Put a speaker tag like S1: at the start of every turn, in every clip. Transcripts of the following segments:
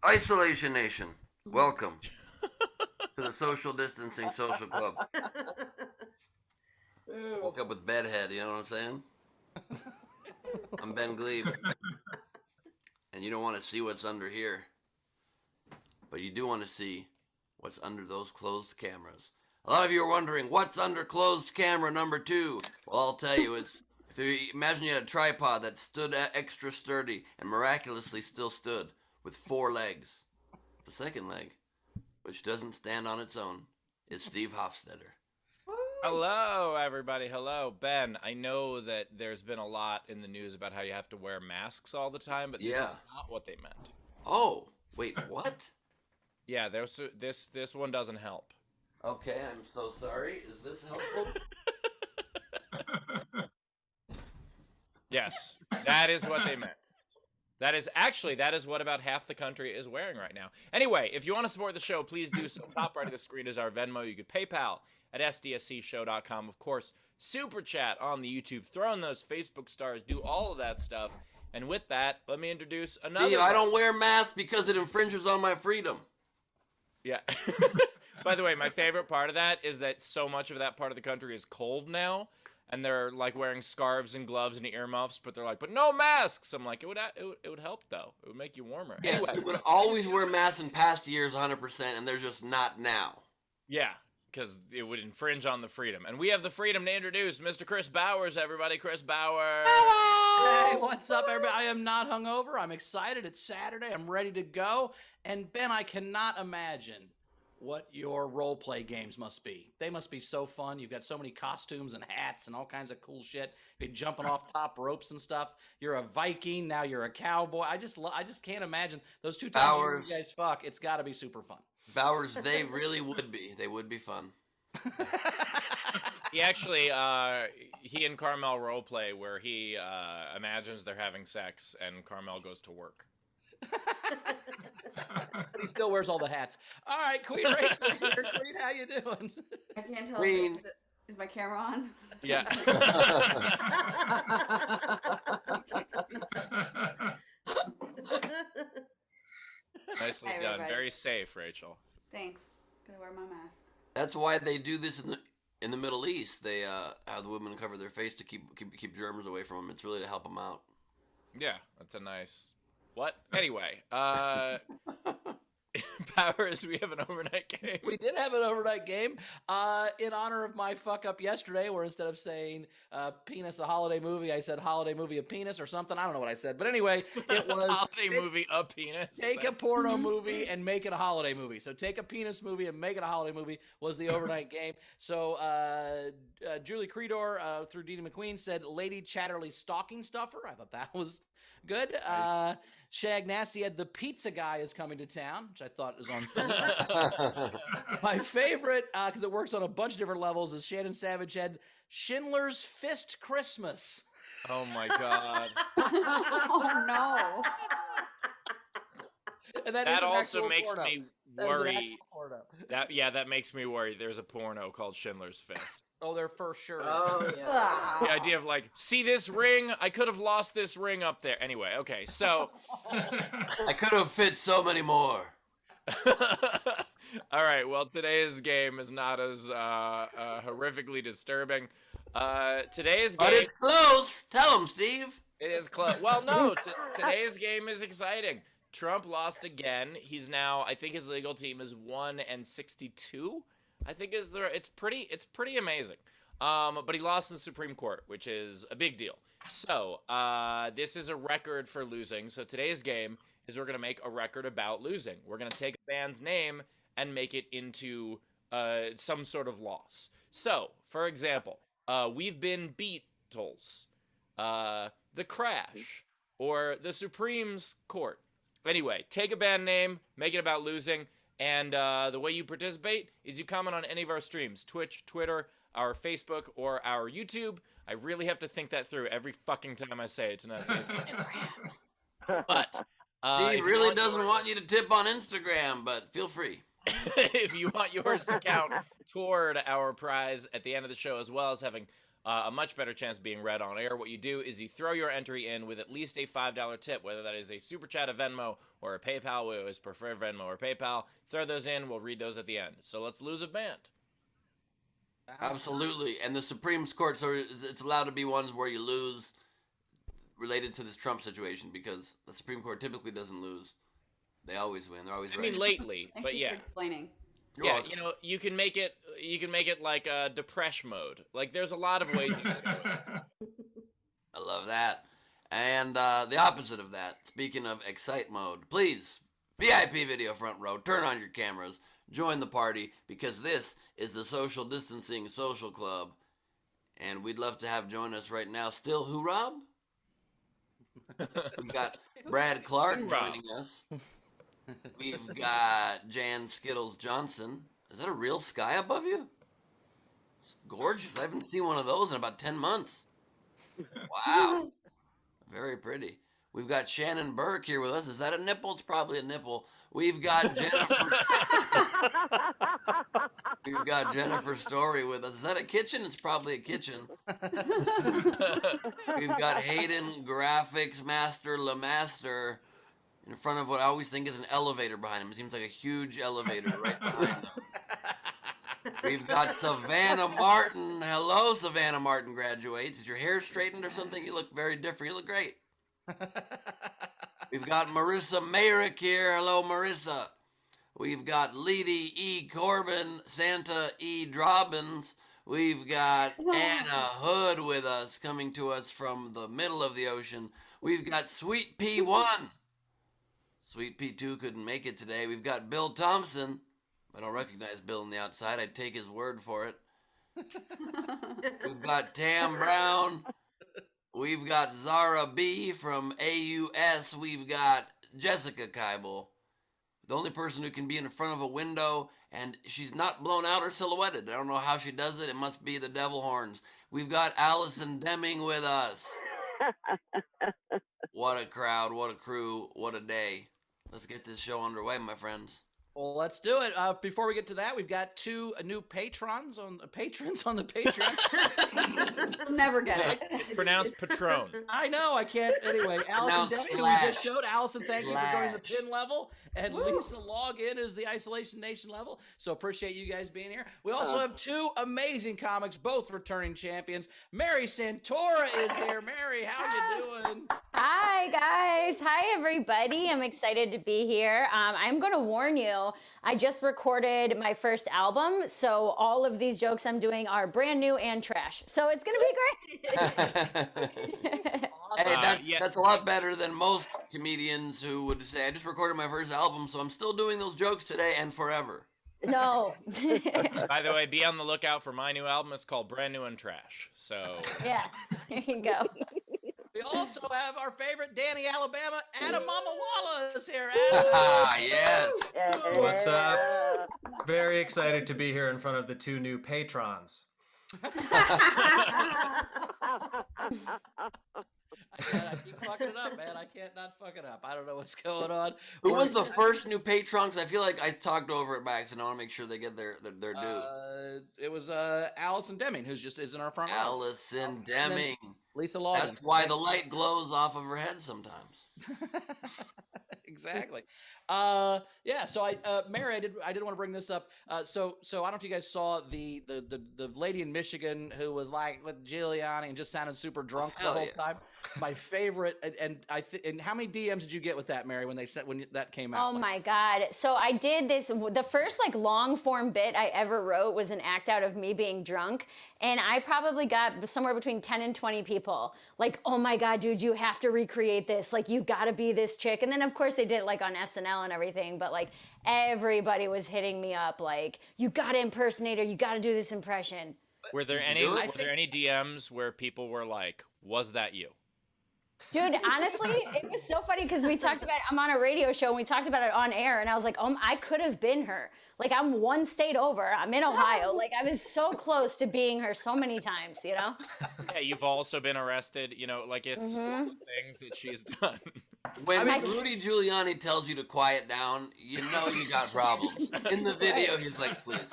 S1: Isolation Nation, welcome to the Social Distancing Social Club. Woke up with bedhead, you know what I'm saying? I'm Ben Glebe, and you don't want to see what's under here, but you do want to see what's under those closed cameras. A lot of you are wondering, what's under closed camera number 2? Well, I'll tell you, if you imagine you had a tripod that stood extra sturdy and miraculously still stood with 4 legs. The second leg, which doesn't stand on its own, is Steve Hofstetter.
S2: Hello, everybody. Hello, Ben. I know that there's been a lot in the news about how you have to wear masks all the time, but this is not what they meant.
S1: Oh, wait, what?
S2: Yeah, this one doesn't help.
S1: Okay, I'm so sorry. Is this helpful?
S2: Yes, that is what they meant. That is what about half the country is wearing right now. Anyway, if you want to support the show, please do so. Top right of the screen is our Venmo. You could PayPal at sdscshow.com. Of course, Super Chat on the YouTube. Throw in those Facebook stars. Do all of that stuff. And with that, let me introduce another...
S1: Steve, I don't wear masks because it infringes on my freedom.
S2: Yeah. By the way, my favorite part of that is that so much of that part of the country is cold now. And they're like wearing scarves and gloves and earmuffs, but they're like, but no masks. I'm like, it would help though. It would make you warmer.
S1: Yeah,
S2: anyway,
S1: you would always wear masks in past years, 100%, and they're just not now.
S2: Yeah, because it would infringe on the freedom. And we have the freedom to introduce Mr. Chris Bowers, everybody. Chris Bowers.
S3: Hello! Hey, what's up, everybody? I am not hungover. I'm excited. It's Saturday. I'm ready to go. And Ben, I cannot imagine what your role play games must be. They must be so fun. You've got so many costumes and hats and all kinds of cool shit. You're jumping off top ropes and stuff. You're a Viking, now you're a cowboy. I just can't imagine those 2 times you guys fuck. It's got to be super fun.
S1: Bowers, they really would be. They would be fun.
S2: He actually, he and Carmel role play where he imagines they're having sex and Carmel goes to work.
S3: But he still wears all the hats. All right, Queen Rachel's here. Queen, how you doing?
S4: I can't tell.
S1: Queen.
S4: Is my camera on?
S2: Yeah. Nicely
S4: Hi,
S2: done.
S4: everybody.
S2: Very safe, Rachel.
S4: Thanks. Gotta wear my mask.
S1: That's why they do this in the Middle East. They have the women cover their face to keep germs away from them. It's really to help them out.
S2: Yeah, that's a nice... What? Anyway, Powers, we have an overnight game.
S3: We did have an overnight game in honor of my fuck up yesterday, where instead of saying penis a holiday movie, I said holiday movie a penis or something. I don't know what I said. But anyway, it was...
S2: holiday movie a penis.
S3: Take a porno movie and make it a holiday movie. So take a penis movie and make it a holiday movie was the overnight game. So Julie Creedor through Dina McQueen said Lady Chatterley's stocking stuffer. I thought that was good.
S2: Nice.
S3: Shag Nasty had The Pizza Guy is coming to town, which I thought was on film. My favorite, because it works on a bunch of different levels, is Shannon Savage had Schindler's Fist Christmas.
S2: Oh my god.
S4: Oh no.
S3: And
S2: That
S3: is an
S2: also
S3: actual
S2: makes
S3: porno.
S2: me
S3: That is an
S2: worry.
S3: actual porno.
S2: That makes me worry. There's a porno called Schindler's Fist.
S3: Oh, they're for sure.
S1: Oh,
S4: Ah.
S2: The idea of like, see this ring? I could have lost this ring up there. Anyway, okay, so...
S1: I could have fit so many more.
S2: All right, well, today's game is not as horrifically disturbing. Today's game...
S1: But it's close. Tell them, Steve.
S2: It is close. Well, no, today's game is exciting. Trump lost again. He's now, I think his legal team is 1-62. I think it's pretty amazing. But he lost in the Supreme Court, which is a big deal. So, this is a record for losing. So today's game is we're going to make a record about losing. We're going to take a band's name and make it into some sort of loss. So, for example, we've been Beatles, The Crash, or The Supremes Court. Anyway, take a band name, make it about losing, and the way you participate is you comment on any of our streams, Twitch, Twitter, our Facebook, or our YouTube. I really have to think that through every fucking time I say it tonight. But
S1: Steve really doesn't want you to tip on Instagram, but feel free.
S2: if you want yours to count toward our prize at the end of the show, as well as having a much better chance of being read on air. What you do is you throw your entry in with at least a $5 tip, whether that is a Super Chat, a Venmo, or a PayPal. We always prefer Venmo or PayPal. Throw those in. We'll read those at the end. So let's lose a band.
S1: Absolutely. And the Supreme Court, so it's allowed to be ones where you lose related to this Trump situation, because the Supreme Court typically doesn't lose. They always win. They're always right.
S2: I mean, lately,
S4: Thank
S2: but
S4: you
S2: yeah.
S4: for explaining.
S1: You're
S2: Yeah,
S1: welcome.
S2: you know, you can make it like a depression mode. Like, there's a lot of ways you can do it.
S1: I love that. And the opposite of that, speaking of excite mode, please, VIP video front row, turn on your cameras, join the party, because this is the Social Distancing Social Club. And we'd love to have join us right now. Still, who, Rob? We've got Brad Clark
S2: Who, Rob?
S1: joining us. We've got Jan Skittles Johnson. Is that a real sky above you? It's gorgeous. I haven't seen one of those in about 10 months. Wow. Very pretty. We've got Shannon Burke here with us. Is that a nipple? It's probably a nipple. We've got Jennifer. We've got Jennifer Story with us. Is that a kitchen? It's probably a kitchen. We've got Hayden Graphics Master LeMaster in front of what I always think is an elevator behind him. It seems like a huge elevator right behind him. We've got Savannah Martin. Hello, Savannah Martin graduates. Is your hair straightened or something? You look very different. You look great. We've got Marissa Mayrick here. Hello, Marissa. We've got Leedy E. Corbin, Santa E. Drobbins. We've got Anna Hood with us, coming to us from the middle of the ocean. We've got Sweet P1. Sweet P2 couldn't make it today. We've got Bill Thompson. I don't recognize Bill on the outside. I'd take his word for it. We've got Tam Brown. We've got Zara B from AUS. We've got Jessica Keibel, the only person who can be in front of a window and she's not blown out or silhouetted. I don't know how she does it. It must be the devil horns. We've got Allison Deming with us. What a crowd, what a crew, what a day. Let's get this show underway, my friends.
S3: Well, let's do it. Before we get to that, we've got two new patrons on the Patreon.
S4: You'll never get it.
S2: It's pronounced Patron.
S3: I know, I can't. Anyway, Allison
S1: Now,
S3: Deming, who we
S1: Slash.
S3: just showed. Allison, thank you for joining the
S1: Slash.
S3: pin level. And Lisa Login is the Isolation Nation level. So appreciate you guys being here. We also have two amazing comics, both returning champions. Mary Santora is here. Mary, how you doing?
S5: Hi, guys. Hi, everybody. I'm excited to be here. I'm going to warn you, I just recorded my first album, so all of these jokes I'm doing are brand new and trash. So it's going to be great.
S1: Hey,
S2: Yeah.
S1: that's a lot better than most comedians who would say, I just recorded my first album, so I'm still doing those jokes today and forever.
S5: No.
S2: By the way, be on the lookout for my new album. It's called Brand New and Trash. So
S5: Yeah, there you go.
S3: We also have our favorite Danny Alabama, Adam Mamawala is here. Adam.
S1: Ah, yes.
S6: What's up? Very excited to be here in front of the two new patrons.
S3: I keep fucking it up, man. I can't not fuck it up. I don't know what's going on.
S1: Who was the first new patron? Because I feel like I talked over it by accident. I want to make sure they get their due.
S3: It was Allison Deming, who's just is in our front row.
S1: Allison Deming.
S3: Lisa Logan.
S1: That's why the light glows off of her head sometimes.
S3: Exactly. Yeah. So Mary, I did want to bring this up. So I don't know if you guys saw the lady in Michigan who was like with Giuliani and just sounded super drunk the
S1: hell
S3: whole
S1: yeah.
S3: time. My favorite, and how many DMs did you get with that, Mary, when that came out?
S5: Oh my God. So I did this, the first like long form bit I ever wrote was an act out of me being drunk. And I probably got somewhere between 10 and 20 people like, oh my God, dude, you have to recreate this. Like, you gotta be this chick. And then of course they did it like on SNL and everything, but like everybody was hitting me up like, you gotta impersonate her, you gotta do this impression.
S2: were there any
S1: do it?
S2: were there any DMs where people were like, "Was that you?"
S5: Dude, honestly, it was so funny because we talked about I'm on a radio show and we talked about it on air and I was like, I could have been her. Like, I'm one state over. I'm in Ohio. Like, I was so close to being her so many times, you know?
S2: Yeah, you've also been arrested. You know, like it's one of the things that she's done.
S1: When
S3: I mean-
S1: Rudy Giuliani tells you to quiet down, you know you got problems. In the video, he's like, please.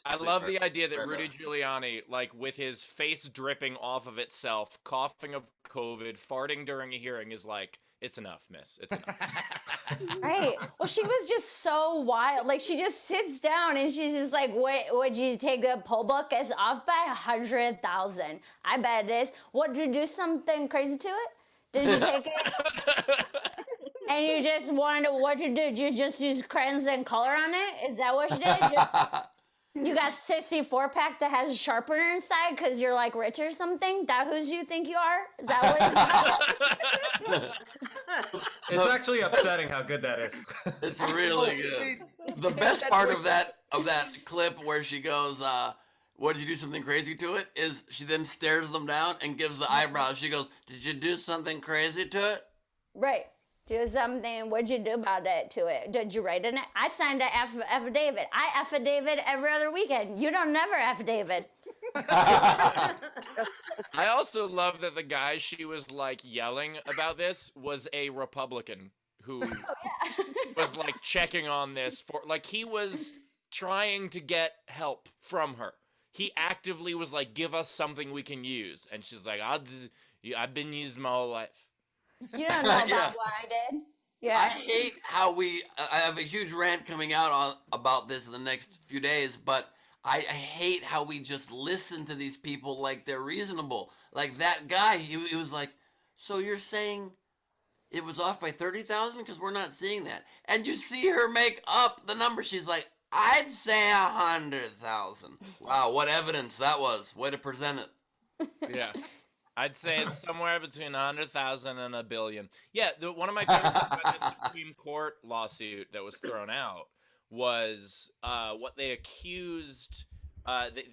S2: I
S1: sweetheart,
S2: love the idea that
S1: Greta."
S2: Rudy Giuliani, like with his face dripping off of itself, coughing of COVID, farting during a hearing, is like, it's enough, miss. It's enough.
S5: Right. Well, she was just so wild. Like she just sits down and she's just like, "What? Would you take the poll book? It's off by 100,000. I bet it is. What? Did you do something crazy to it? Did you take it? And you just wanted to? What you did? You just use crayons and color on it? Is that what you did? You got 64 pack that has a sharpener inside because you're like rich or something? That who's you think you are? Is that what it's about?
S6: It's actually upsetting how good that is.
S1: It's really good. The best part of that clip where she goes, "What, did you do something crazy to it?" is she then stares them down and gives the eyebrows. She goes, "Did you do something crazy to it?"
S5: Right. Do something. What'd you do about it to it? Did you write in it? I signed an affidavit. I affidavit every other weekend. You don't never affidavit.
S2: I also love that the guy she was like yelling about this was a Republican who was like checking on this for like he was trying to get help from her. He actively was like, "Give us something we can use," and she's like, "I've been using my whole life."
S5: You don't know about
S1: Yeah.
S5: what I did.
S1: I
S5: Yeah.
S1: hate how I have a huge rant coming out about this in the next few days, but I hate how we just listen to these people like they're reasonable. Like that guy, he was like, "So you're saying it was off by 30,000 because we're not seeing that?" And you see her make up the number. She's like, "I'd say 100,000." Wow, what evidence that was. Way to present it.
S2: Yeah. I'd say it's somewhere between 100,000 and a billion. Yeah, one of my favorite things about this Supreme Court lawsuit that was thrown out was what they accused.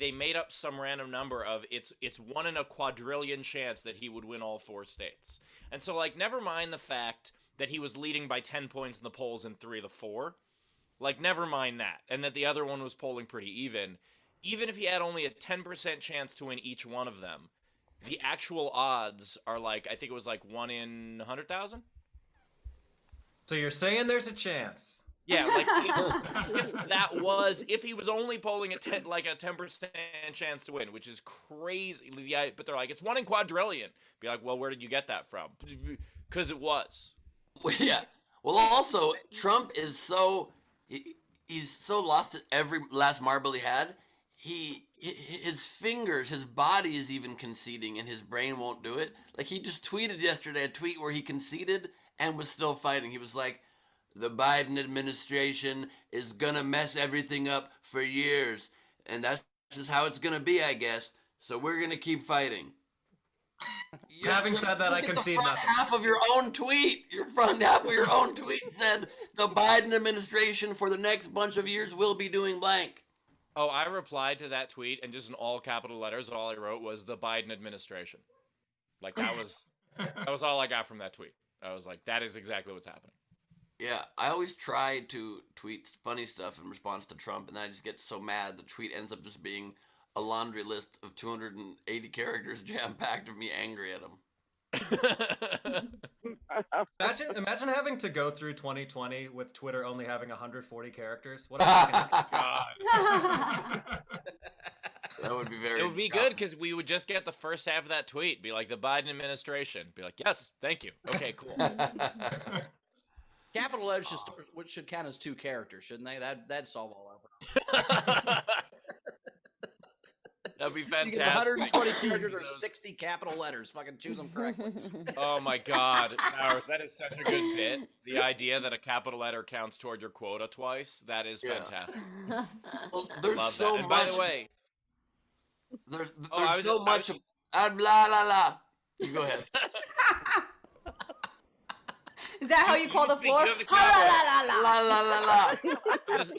S2: They made up some random number of it's 1 in a quadrillion chance that he would win all 4 states. And so, like, never mind the fact that he was leading by 10 points in the polls in 3 of the 4. Like, never mind that. And that the other one was polling pretty even. Even if he had only a 10% chance to win each one of them, the actual odds are like, I think it was like 1 in 100,000.
S6: So you're saying there's a chance?
S2: Yeah, like if he was only polling a 10% chance to win, which is crazy. Yeah, but they're like, it's 1 in quadrillion. Be like, well, where did you get that from? Because it was.
S1: Well, yeah. Well, also, Trump is he's so lost at every last marble he had. His fingers, his body is even conceding, and his brain won't do it. Like he just tweeted yesterday a tweet where he conceded and was still fighting. He was like, "The Biden administration is gonna mess everything up for years, and that's just how it's gonna be, I guess. So we're gonna keep fighting."
S6: Having said that, I
S1: Look at
S6: concede
S1: the front
S6: nothing.
S1: half of your own tweet. Your front half of your own tweet said, "The Biden administration for the next bunch of years will be doing blank."
S2: Oh, I replied to that tweet, and just in all capital letters, all I wrote was the Biden administration. Like that was all I got from that tweet. I was like, that is exactly what's happening.
S1: Yeah, I always try to tweet funny stuff in response to Trump, and then I just get so mad the tweet ends up just being a laundry list of 280 characters jam-packed of me angry at him.
S6: Imagine having to go through 2020 with Twitter only having 140 characters. What a fucking
S2: God.
S1: That would be very.
S2: It would be good because we would just get the first half of that tweet, be like the Biden administration, be like, yes, thank you. Okay, cool.
S3: Capital letters should count as 2 characters, shouldn't they? That'd solve all our problems.
S2: That'd be
S3: You get
S2: fantastic.
S3: 120 characters or 60 capital letters. Fucking choose them correctly.
S2: Oh my God, Powers, that is such a good bit. The idea that a capital letter counts toward your quota twice, that is
S1: Yeah.
S2: fantastic.
S1: Well, there's
S2: Love
S1: so
S2: that. And
S1: much.
S2: by the way,
S1: There's
S2: I was
S1: so
S2: just-
S1: much. Blah la la. You go ahead.
S4: Is that how you call the
S2: speak,
S4: floor?
S2: you have the
S4: Ha, la, la, la, la.
S1: La la la la.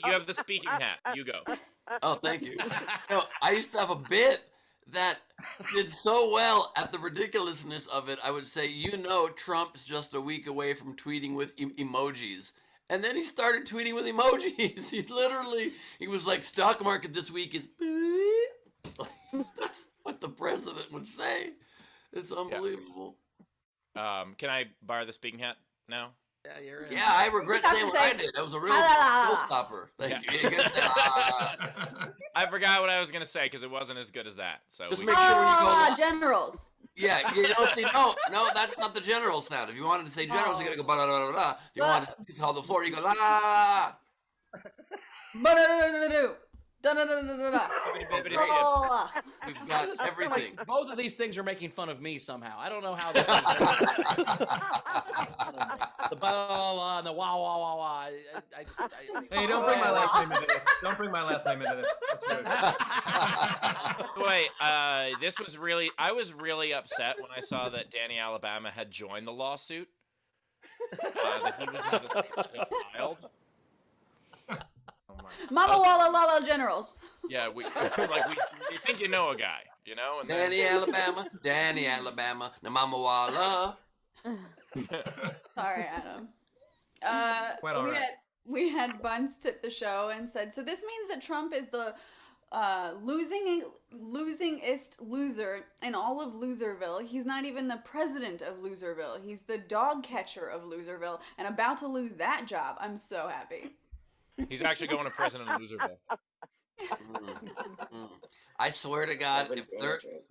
S2: you have the speaking hat. You go.
S1: Oh, thank you. No, I used to have a bit that did so well at the ridiculousness of it. I would say, Trump's just a week away from tweeting with emojis. And then he started tweeting with emojis. He was like, stock market this week is that's what the president would say. It's unbelievable.
S2: Can I borrow the speaking hat No.
S3: Yeah, you're in.
S1: Yeah, I regret
S4: have
S1: saying
S4: to
S1: what I
S4: say,
S1: did. That was a real
S4: la, la, la, la.
S1: showstopper. Thank
S2: Yeah.
S1: you. You gotta say, ah.
S2: I forgot what I was gonna say because it wasn't as good as that. So
S1: Just
S2: we-
S1: make sure when you go.
S4: Ah, generals.
S1: Yeah, see, no, that's not the general sound. If you wanted to say generals, you gotta go blah blah blah blah. If you want to tell the floor, you go la la la.
S4: Ba-da-da-da-da-da. Da-da-da-da-da-da. Oh.
S1: We've got everything.
S3: Both of these things are making fun of me somehow. I don't know how this is. The blah, blah, blah, and the wah, wah, wah, wah.
S6: Hey, don't bring my last name into this. Don't bring my last name into this. That's rude.
S2: Wait, this was really. I was really upset when I saw that Danny Alabama had joined the lawsuit. That he was in this child. Oh my.
S4: Mamawala Lala generals.
S2: Yeah, we think you know a guy, you know. And then-
S1: Danny Alabama, the Mamawala.
S4: Sorry, Adam.
S6: Quite all right.
S4: We had Buns tip the show and said, so this means that Trump is the losingest loser in all of Loserville. He's not even the president of Loserville. He's the dog catcher of Loserville and about to lose that job. I'm so happy.
S2: He's actually going to prison in Loserville.
S1: I swear to God,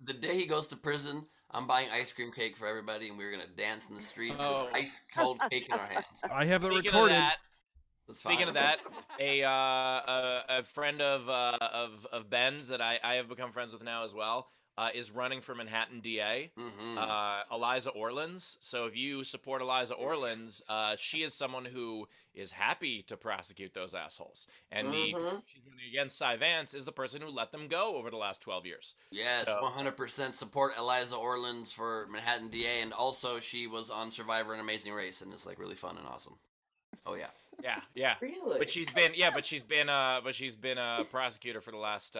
S1: the day he goes to prison, I'm buying ice cream cake for everybody, and we're gonna dance in the street with ice cold cake in our hands.
S7: I have the
S2: Speaking
S7: recording.
S2: of that,
S1: That's fine.
S2: Speaking of that, a friend of Ben's that I have become friends with now as well is running for Manhattan DA, Eliza Orlins. So if you support Eliza Orlins, she is someone who is happy to prosecute those assholes. And she's running against Cy Vance is the person who let them go over the last 12 years.
S1: Yes,
S2: So-
S1: 100% support Eliza Orlins for Manhattan DA, and also she was on Survivor and Amazing Race, and it's like really fun and awesome. Oh yeah.
S2: Yeah.
S8: Really?
S2: But she's been a prosecutor for the last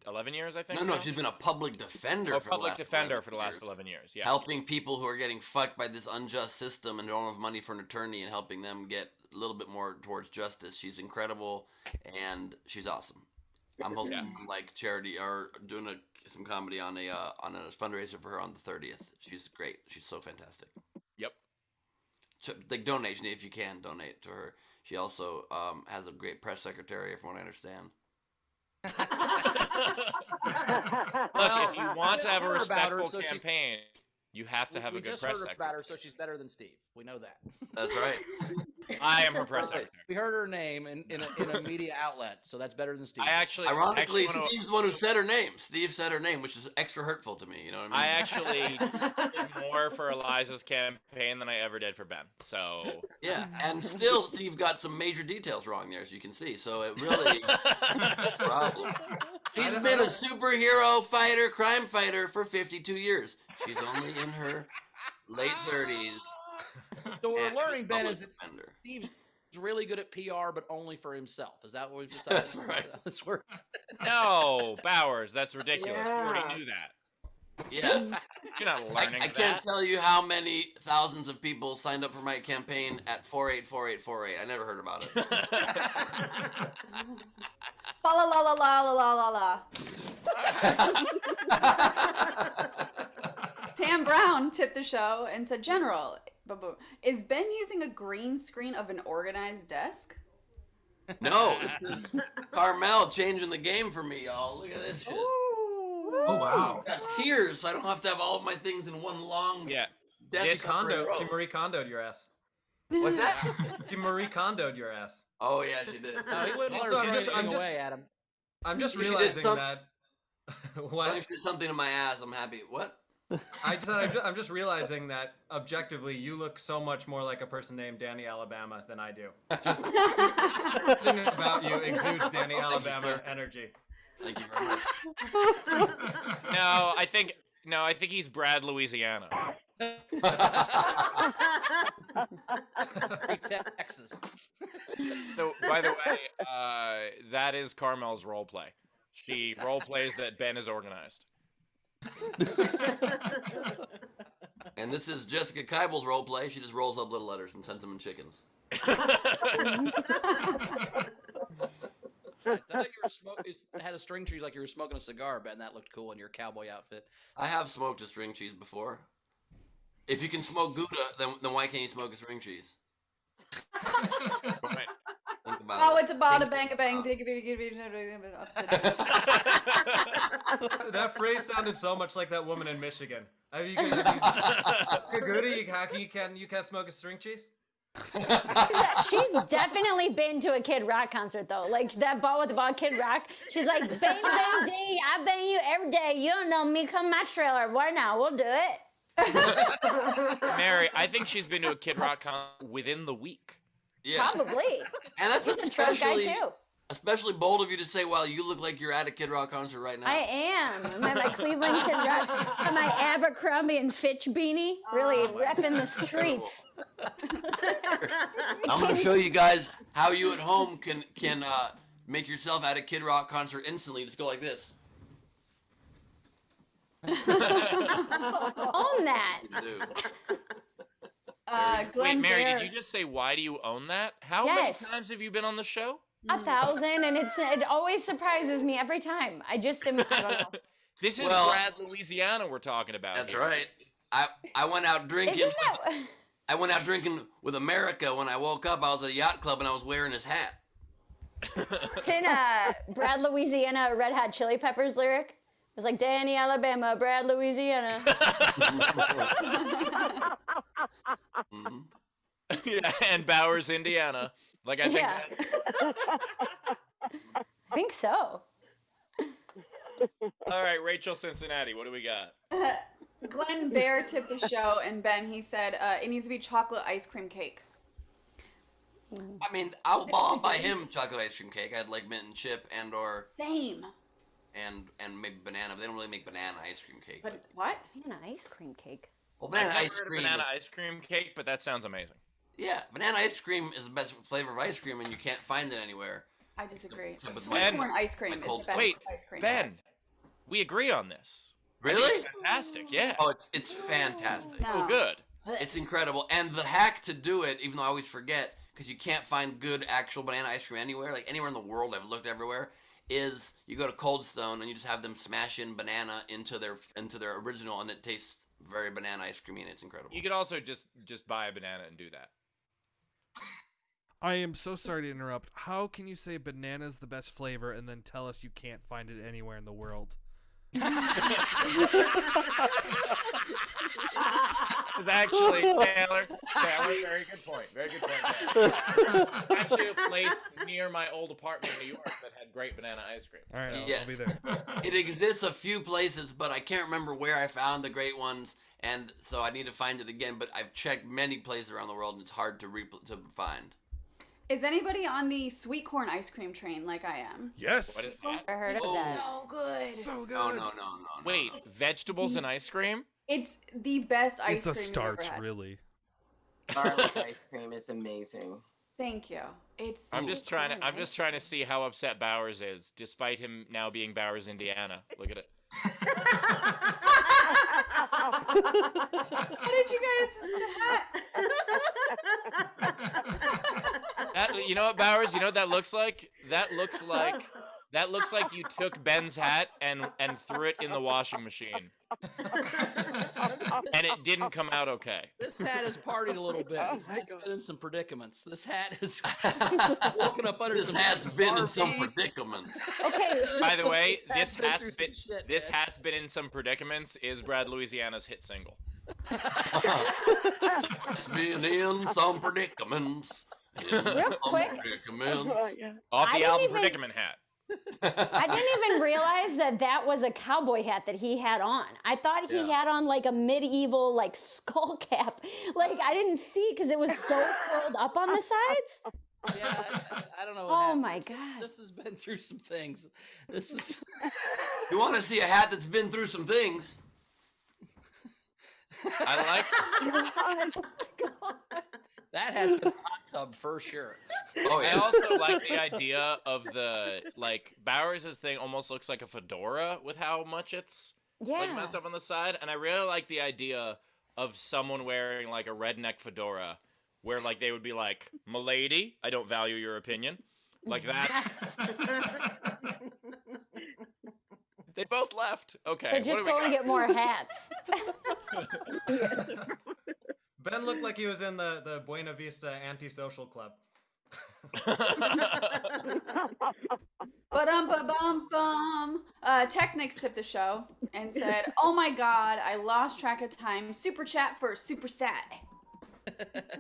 S2: 11 years, I think.
S1: No,
S2: now?
S1: she's been a public defender for the
S2: public
S1: last
S2: defender
S1: 11
S2: for the last
S1: years.
S2: 11 years. Yeah.
S1: Helping people who are getting fucked by this unjust system and don't have money for an attorney and helping them get a little bit more towards justice. She's incredible and she's awesome. I'm hosting like charity or doing some comedy on a fundraiser for her on the 30th. She's great. She's so fantastic.
S2: Yep.
S1: So, like donation if you can donate to her. She also has a great press secretary, from what I understand.
S2: Look, if you want to
S3: just
S2: have a
S3: heard about her,
S2: respectful
S3: so she's-
S2: campaign, you have to have
S3: we
S2: a good
S3: just
S2: press
S3: heard
S2: secretary.
S3: about her, so she's better than Steve. We know that.
S1: That's right.
S2: I am her press secretary.
S3: We heard her name in a media outlet, so that's better than Steve.
S2: I actually,
S1: Ironically,
S2: wanna-
S1: Steve's the one who said her name. Steve said her name, which is extra hurtful to me. You know what I mean?
S2: I actually did more for Eliza's campaign than I ever did for Ben. So
S1: Yeah, and still Steve got some major details wrong there, as you can see. So it really problem. She's been a superhero fighter, crime fighter for 52 years. She's only in her late 30s.
S3: So what
S1: and
S3: we're learning,
S1: she's
S3: Ben,
S1: public
S3: is that
S1: defender.
S3: Steve's really good at PR, but only for himself. Is that what we've decided?
S1: That's right.
S3: That's where-
S2: no, Bowers, that's ridiculous. You
S8: Yeah.
S2: already knew that.
S1: Yeah,
S2: You're not learning
S1: I
S2: that.
S1: can't tell you how many thousands of people signed up for my campaign at 484848. I never heard about it.
S4: Fa la la la la la la la la. Tam Brown tipped the show and said, General, is Ben using a green screen of an organized desk?
S1: No, this is Carmel changing the game for me, y'all. Look at this shit.
S6: Oh wow.
S1: Got tiers, so I don't have to have all of my things in one long
S2: Yeah.
S1: desk.
S2: This
S1: separate row.
S6: She Marie Kondoed your ass.
S1: What's that?
S6: She Marie Kondoed your ass.
S1: Oh yeah, she did.
S3: No, he wouldn't
S6: Also,
S3: let her
S6: I'm
S3: throw
S6: just-
S3: anything away, Adam.
S6: I'm just
S1: She did
S6: realizing
S1: some-
S6: that.
S1: I
S6: What?
S1: did something in my ass. I'm happy. What?
S6: I'm just realizing that objectively, you look so much more like a person named Danny Alabama than I do. Just something about you exudes Danny
S1: Thank you,
S6: Alabama
S1: sir.
S6: energy.
S1: Thank you very much.
S2: No, I think he's Brad Louisiana.
S3: Texas.
S2: So, by the way, that is Carmel's role play. She role plays that Ben is organized.
S1: And this is Jessica Keibel's role play. She just rolls up little letters and sends them in chickens.
S3: I thought you were had a string cheese like you were smoking a cigar, Ben. That looked cool in your cowboy outfit.
S1: I have smoked a string cheese before. If you can smoke Gouda, then why can't you smoke a string cheese?
S2: Right.
S1: Think about
S4: Oh,
S1: it.
S4: it's a bada bang a bang. Dig
S6: That phrase sounded so much like that woman in Michigan. You can't smoke a string cheese?
S5: She's definitely been to a Kid Rock concert though. Like that ball with the ball, Kid Rock. She's like, bang, bang, ding. I bang you every day. You don't know me. Come my trailer. What now? We'll do it.
S2: Mary, I think she's been to a Kid Rock concert within the week.
S1: Yeah.
S5: Probably.
S1: And that's
S5: He's a drunk guy
S1: especially
S5: too.
S1: especially bold of you to say, "Wow, you look like you're at a Kid Rock concert right now."
S5: I am. I'm at my Cleveland Kid Rock. Got my Abercrombie and Fitch beanie. Really repping the streets.
S1: I'm gonna show you guys how you at home can make yourself at a Kid Rock concert instantly. Just go like this.
S5: Own that.
S1: You do.
S2: Wait,
S4: Glenn
S2: Mary,
S4: Bear.
S2: did you just say why do you own that? How
S5: Yes.
S2: many times have you been on the show?
S5: 1,000, and it always surprises me every time. I just am. I don't know.
S2: This is
S1: Well-
S2: Brad, Louisiana. We're talking about.
S1: That's
S2: here.
S1: right. I went out drinking.
S5: Isn't that?
S1: I went out drinking with America. When I woke up, I was at a yacht club and I was wearing his hat.
S5: It's in Brad, Louisiana, a Red Hot Chili Peppers lyric. It was like Danny, Alabama, Brad, Louisiana.
S1: hmm
S2: Yeah, and Bowers, Indiana. Like I think.
S5: Yeah. I think so.
S2: All right, Rachel, Cincinnati. What do we got?
S4: Glenn Bear tipped the show, and Ben, he said it needs to be chocolate ice cream cake.
S1: I mean, I'll buy him chocolate ice cream cake. I'd like mint and chip and or
S4: Same.
S1: and maybe banana. They don't really make banana ice cream cake.
S4: But what?
S5: Man, ice cream cake.
S1: Well,
S2: I've
S1: banana
S2: never
S1: ice
S2: heard of
S1: cream.
S2: banana ice cream cake, but that sounds amazing.
S1: Yeah, banana ice cream is the best flavor of ice cream, and you can't find it anywhere.
S4: I disagree.
S1: But
S4: Sweet
S2: Ben-
S4: corn ice cream is the
S1: cold
S4: best
S2: Wait,
S4: ice cream.
S2: Ben, we agree on this. I think
S1: Really?
S2: it's fantastic. Yeah.
S1: Oh, it's fantastic.
S4: No.
S2: Oh, good.
S1: It's incredible. And the hack to do it, even though I always forget, because you can't find good actual banana ice cream anywhere, like anywhere in the world, I've looked everywhere, is you go to Cold Stone and you just have them smash in banana into their original, and it tastes very banana ice creamy, and it's incredible.
S2: You could also just buy a banana and do that.
S7: I am so sorry to interrupt. How can you say banana's the best flavor and then tell us you can't find it anywhere in the world?
S2: It's actually Taylor, very good point. Very good point. Taylor. Actually, a place near my old apartment in New York that had great banana ice cream.
S7: All right,
S2: so-
S7: I'll be there.
S1: It exists a few places, but I can't remember where I found the great ones, and so I need to find it again. But I've checked many places around the world, and it's hard to find.
S4: Is anybody on the sweet corn ice cream train like I am?
S7: Yes.
S2: What is that?
S5: I heard of
S1: Oh.
S5: that.
S4: So good.
S7: So good.
S1: No.
S2: Wait, vegetables and ice cream?
S4: It's the best ice
S7: It's a
S4: cream
S7: starch,
S4: you've ever had.
S7: really.
S8: Garlic ice cream is amazing.
S4: Thank you. It's.
S2: I'm just trying to see how upset Bowers is, despite him now being Bowers, Indiana. Look at it.
S4: How did you guys?
S2: You know what, Bowers? You know what that looks like? That looks like you took Ben's hat and threw it in the washing machine, and it didn't come out okay.
S3: This hat has partied a little bit. This hat's been in some predicaments. This hat has woken up under
S1: This
S3: some
S1: hat's been in some
S3: RVs.
S1: predicaments.
S5: Okay.
S2: By the way,
S3: This
S2: this
S3: hat's
S2: hat's
S3: been
S2: been
S3: through some shit,
S2: this
S3: man.
S2: hat's been in some predicaments is Brad Louisiana's hit single.
S1: It's been in some predicaments.
S5: Real quick.
S2: Off
S5: I
S2: the
S5: didn't
S2: album
S5: even-
S2: Predicament hat.
S5: I didn't even realize that was a cowboy hat that he had on. I thought he had on like a medieval like skull cap. Like I didn't see because it was so curled up on the sides.
S3: Yeah, I don't know. What
S5: Oh
S3: happened.
S5: my god.
S3: This has been through some things. This is.
S1: You want to see a hat that's been through some things?
S2: I like.
S3: That has been a hot tub for sure.
S1: Oh
S2: I
S1: yeah.
S2: also like the idea of the like Bowers' thing almost looks like a fedora with how much it's like
S5: Yeah.
S2: messed up on the side, and I really like the idea of someone wearing like a redneck fedora, where like they would be like, "Milady, I don't value your opinion." Like that's. They both left. Okay.
S5: They're
S2: what
S5: just
S2: do we
S5: going to
S2: got?
S5: get more hats.
S6: Ben looked like he was in the Buena Vista Antisocial Club.
S4: Ba-dum-ba-bum-bum. Technics tipped the show and said, "Oh my God, I lost track of time. Super chat for Super Sat."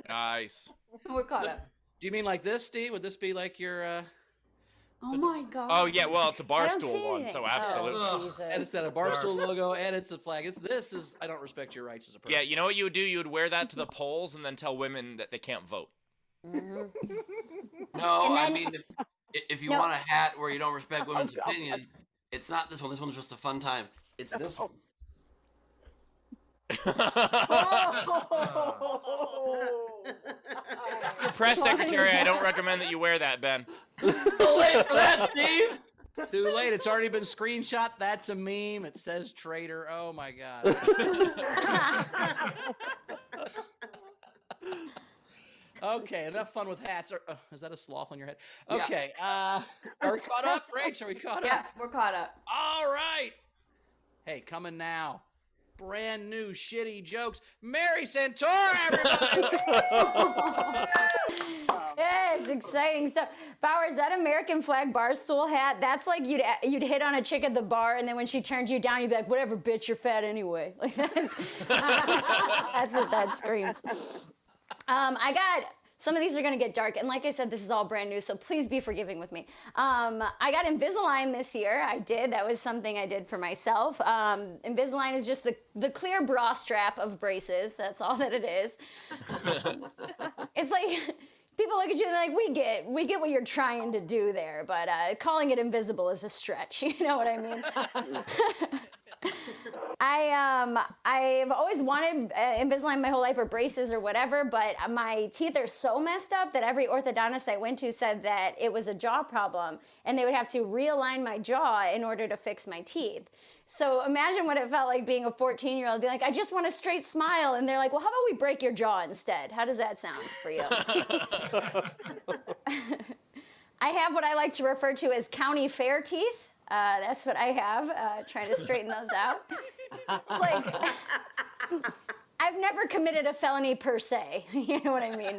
S2: Nice.
S4: We're caught up.
S3: Do you mean like this, Steve? Would this be like your?
S4: Oh my God.
S2: Oh yeah, well it's a
S5: I don't
S2: Barstool
S5: see
S2: one,
S5: anything.
S2: so
S5: Oh,
S2: absolutely.
S6: Ugh.
S3: And it's got a Barstool logo, and it's the flag. This is. I don't respect your rights as a person.
S2: Yeah, you know what you would do? You would wear that to the polls and then tell women that they can't vote.
S1: No,
S5: And
S1: I
S5: then-
S1: mean, if you
S5: No.
S1: want a hat where you don't respect women's opinion, it's not this one. This one's just a fun time. It's this one.
S2: Your press secretary, I don't recommend that you wear that, Ben.
S1: Too late for that, Steve.
S3: Too late. It's already been screenshot. That's a meme. It says traitor. Oh my God. Okay, enough fun with hats. Is that a sloth on your head?
S1: Yeah.
S3: Okay. Are we caught up, Rach? Are we caught
S4: Yeah,
S3: up?
S4: we're caught up.
S3: All right. Hey, coming now. Brand new shitty jokes. Mary Santora, everybody.
S5: Yes, exciting stuff. Bowers, that American flag barstool hat, that's like you'd hit on a chick at the bar, and then when she turned you down, you'd be like, whatever, bitch, you're fat anyway. Like that's what that screams. I got, some of these are going to get dark, and like I said, this is all brand new, so please be forgiving with me. I got Invisalign this year. I did. That was something I did for myself. Invisalign is just the clear bra strap of braces. That's all that it is. It's like, people look at you and they're like, we get what you're trying to do there, but calling it invisible is a stretch. You know what I mean? I've always wanted Invisalign my whole life, or braces or whatever, but my teeth are so messed up that every orthodontist I went to said that it was a jaw problem and they would have to realign my jaw in order to fix my teeth. So imagine what it felt like being a 14-year-old, be like, I just want a straight smile, and they're like, well, how about we break your jaw instead? How does that sound for you? I have what I like to refer to as county fair teeth. That's what I have, trying to straighten those out. Like, I've never committed a felony per se, you know what I mean?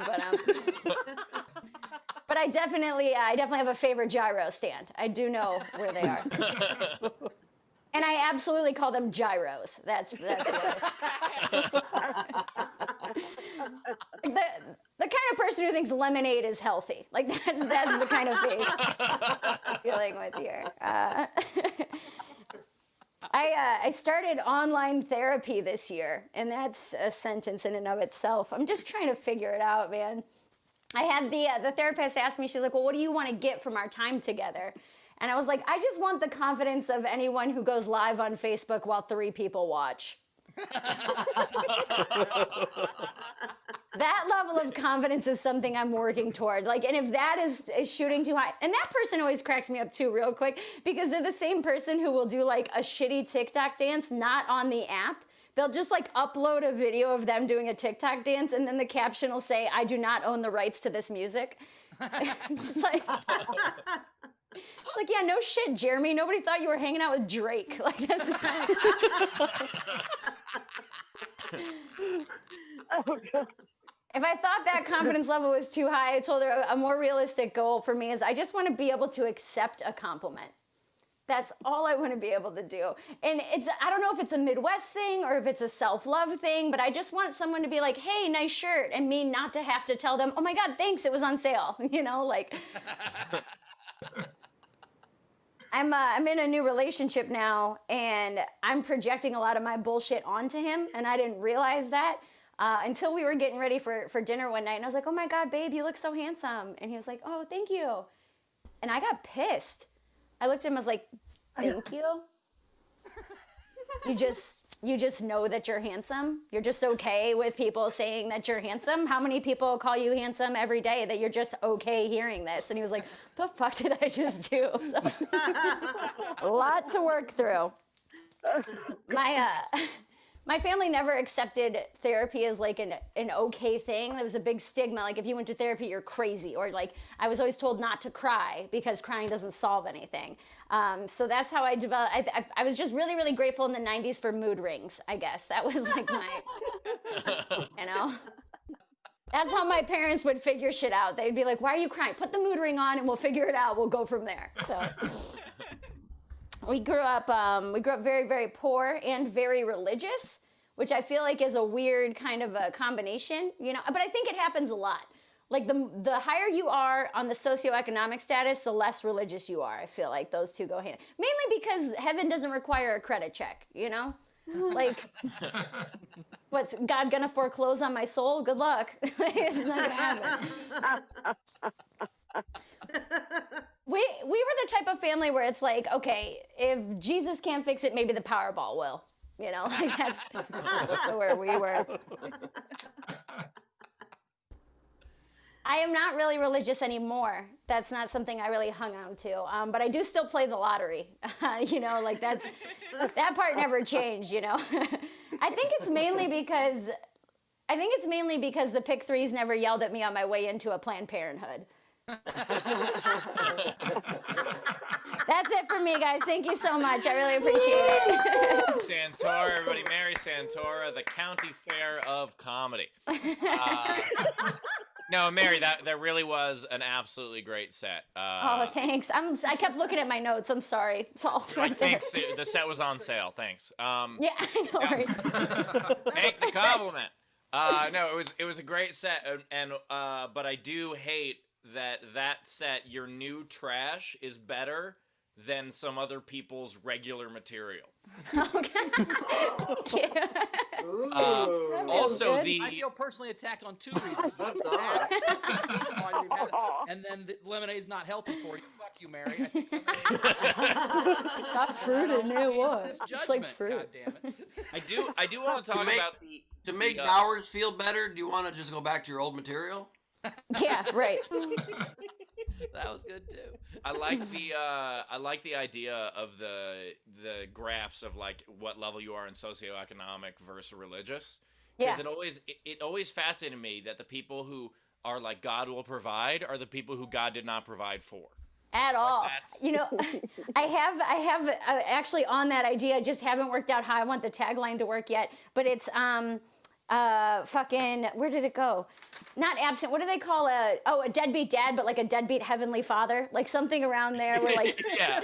S5: But I definitely have a favorite gyro stand. I do know where they are. And I absolutely call them gyros. That's what the kind of person who thinks lemonade is healthy. Like that's the kind of face I'm dealing with here. I started online therapy this year, and that's a sentence in and of itself. I'm just trying to figure it out, man. I had the therapist ask me, she's like, well, what do you want to get from our time together? And I was like, I just want the confidence of anyone who goes live on Facebook while 3 people watch. That level of confidence is something I'm working toward. Like, and if that is shooting too high, and that person always cracks me up too real quick, because they're the same person who will do like a shitty TikTok dance, not on the app. They'll just like upload a video of them doing a TikTok dance, and then the caption will say, I do not own the rights to this music. It's just like... It's like, yeah, no shit, Jeremy. Nobody thought you were hanging out with Drake. Like, that's not... If I thought that confidence level was too high, I told her a more realistic goal for me is I just want to be able to accept a compliment. That's all I want to be able to do. And I don't know if it's a Midwest thing or if it's a self-love thing, but I just want someone to be like, hey, nice shirt, and me not to have to tell them, oh my God, thanks, it was on sale. You know, like... I'm in a new relationship now, and I'm projecting a lot of my bullshit onto him, and I didn't realize that until we were getting ready for dinner one night, and I was like, oh my God, babe, you look so handsome. And he was like, oh, thank you. And I got pissed. I looked at him, I was like, thank you? You just know that you're handsome? You're just okay with people saying that you're handsome? How many people call you handsome every day that you're just okay hearing this? And he was like, the fuck did I just do? So, a lot to work through. My family never accepted therapy as like an okay thing. There was a big stigma, like if you went to therapy, you're crazy. Or like I was always told not to cry because crying doesn't solve anything. So that's how I developed. I was just really, really grateful in the 90s for mood rings, I guess. That was like my, you know. That's how my parents would figure shit out. They'd be like, "Why are you crying? Put the mood ring on, and we'll figure it out. We'll go from there." So we grew up very, very poor and very religious, which I feel like is a weird kind of a combination, But I think it happens a lot. Like the higher you are on the socioeconomic status, the less religious you are. I feel like those two go hand. Mainly because heaven doesn't require a credit check, Like, what's God gonna foreclose on my soul? Good luck. It's not gonna happen. We were the type of family where it's like, okay, if Jesus can't fix it, maybe the Powerball will. Like that's where we were. I am not really religious anymore. That's not something I really hung on to. But I do still play the lottery. Like that part never changed. I think it's mainly because the pick threes never yelled at me on my way into a Planned Parenthood. That's it for me, guys. Thank you so much. I really appreciate it.
S2: Santora, everybody, Mary Santora, the county fair of comedy. No, Mary, that really was an absolutely great set.
S5: Oh, thanks. I kept looking at my notes. I'm sorry. It's all right there.
S2: Thanks. The set was on sale. Thanks.
S5: Yeah, I know. Right?
S2: Make the compliment. No, it was a great set, but I do hate that set. Your new trash is better than some other people's regular material.
S5: Okay. Thank you.
S2: Also,
S3: I feel personally attacked on two reasons. And then the lemonade's not healthy for you. Fuck you, Mary.
S5: Got fruit in it. What? It's like fruit.
S3: God damn it.
S2: I do want to talk about
S1: to make Bowers feel better. Do you want to just go back to your old material?
S5: Yeah, right.
S3: That was good too.
S2: I like the idea of the graphs of like what level you are in socioeconomic versus religious.
S5: Yeah.
S2: Because it always fascinated me that the people who are like God will provide are the people who God did not provide for.
S5: At all. I have actually on that idea, I just haven't worked out how I want the tagline to work yet, but it's fucking, where did it go? Not absent. What do they call a deadbeat dad, but like a deadbeat heavenly father, like something around there where like,
S2: Yeah.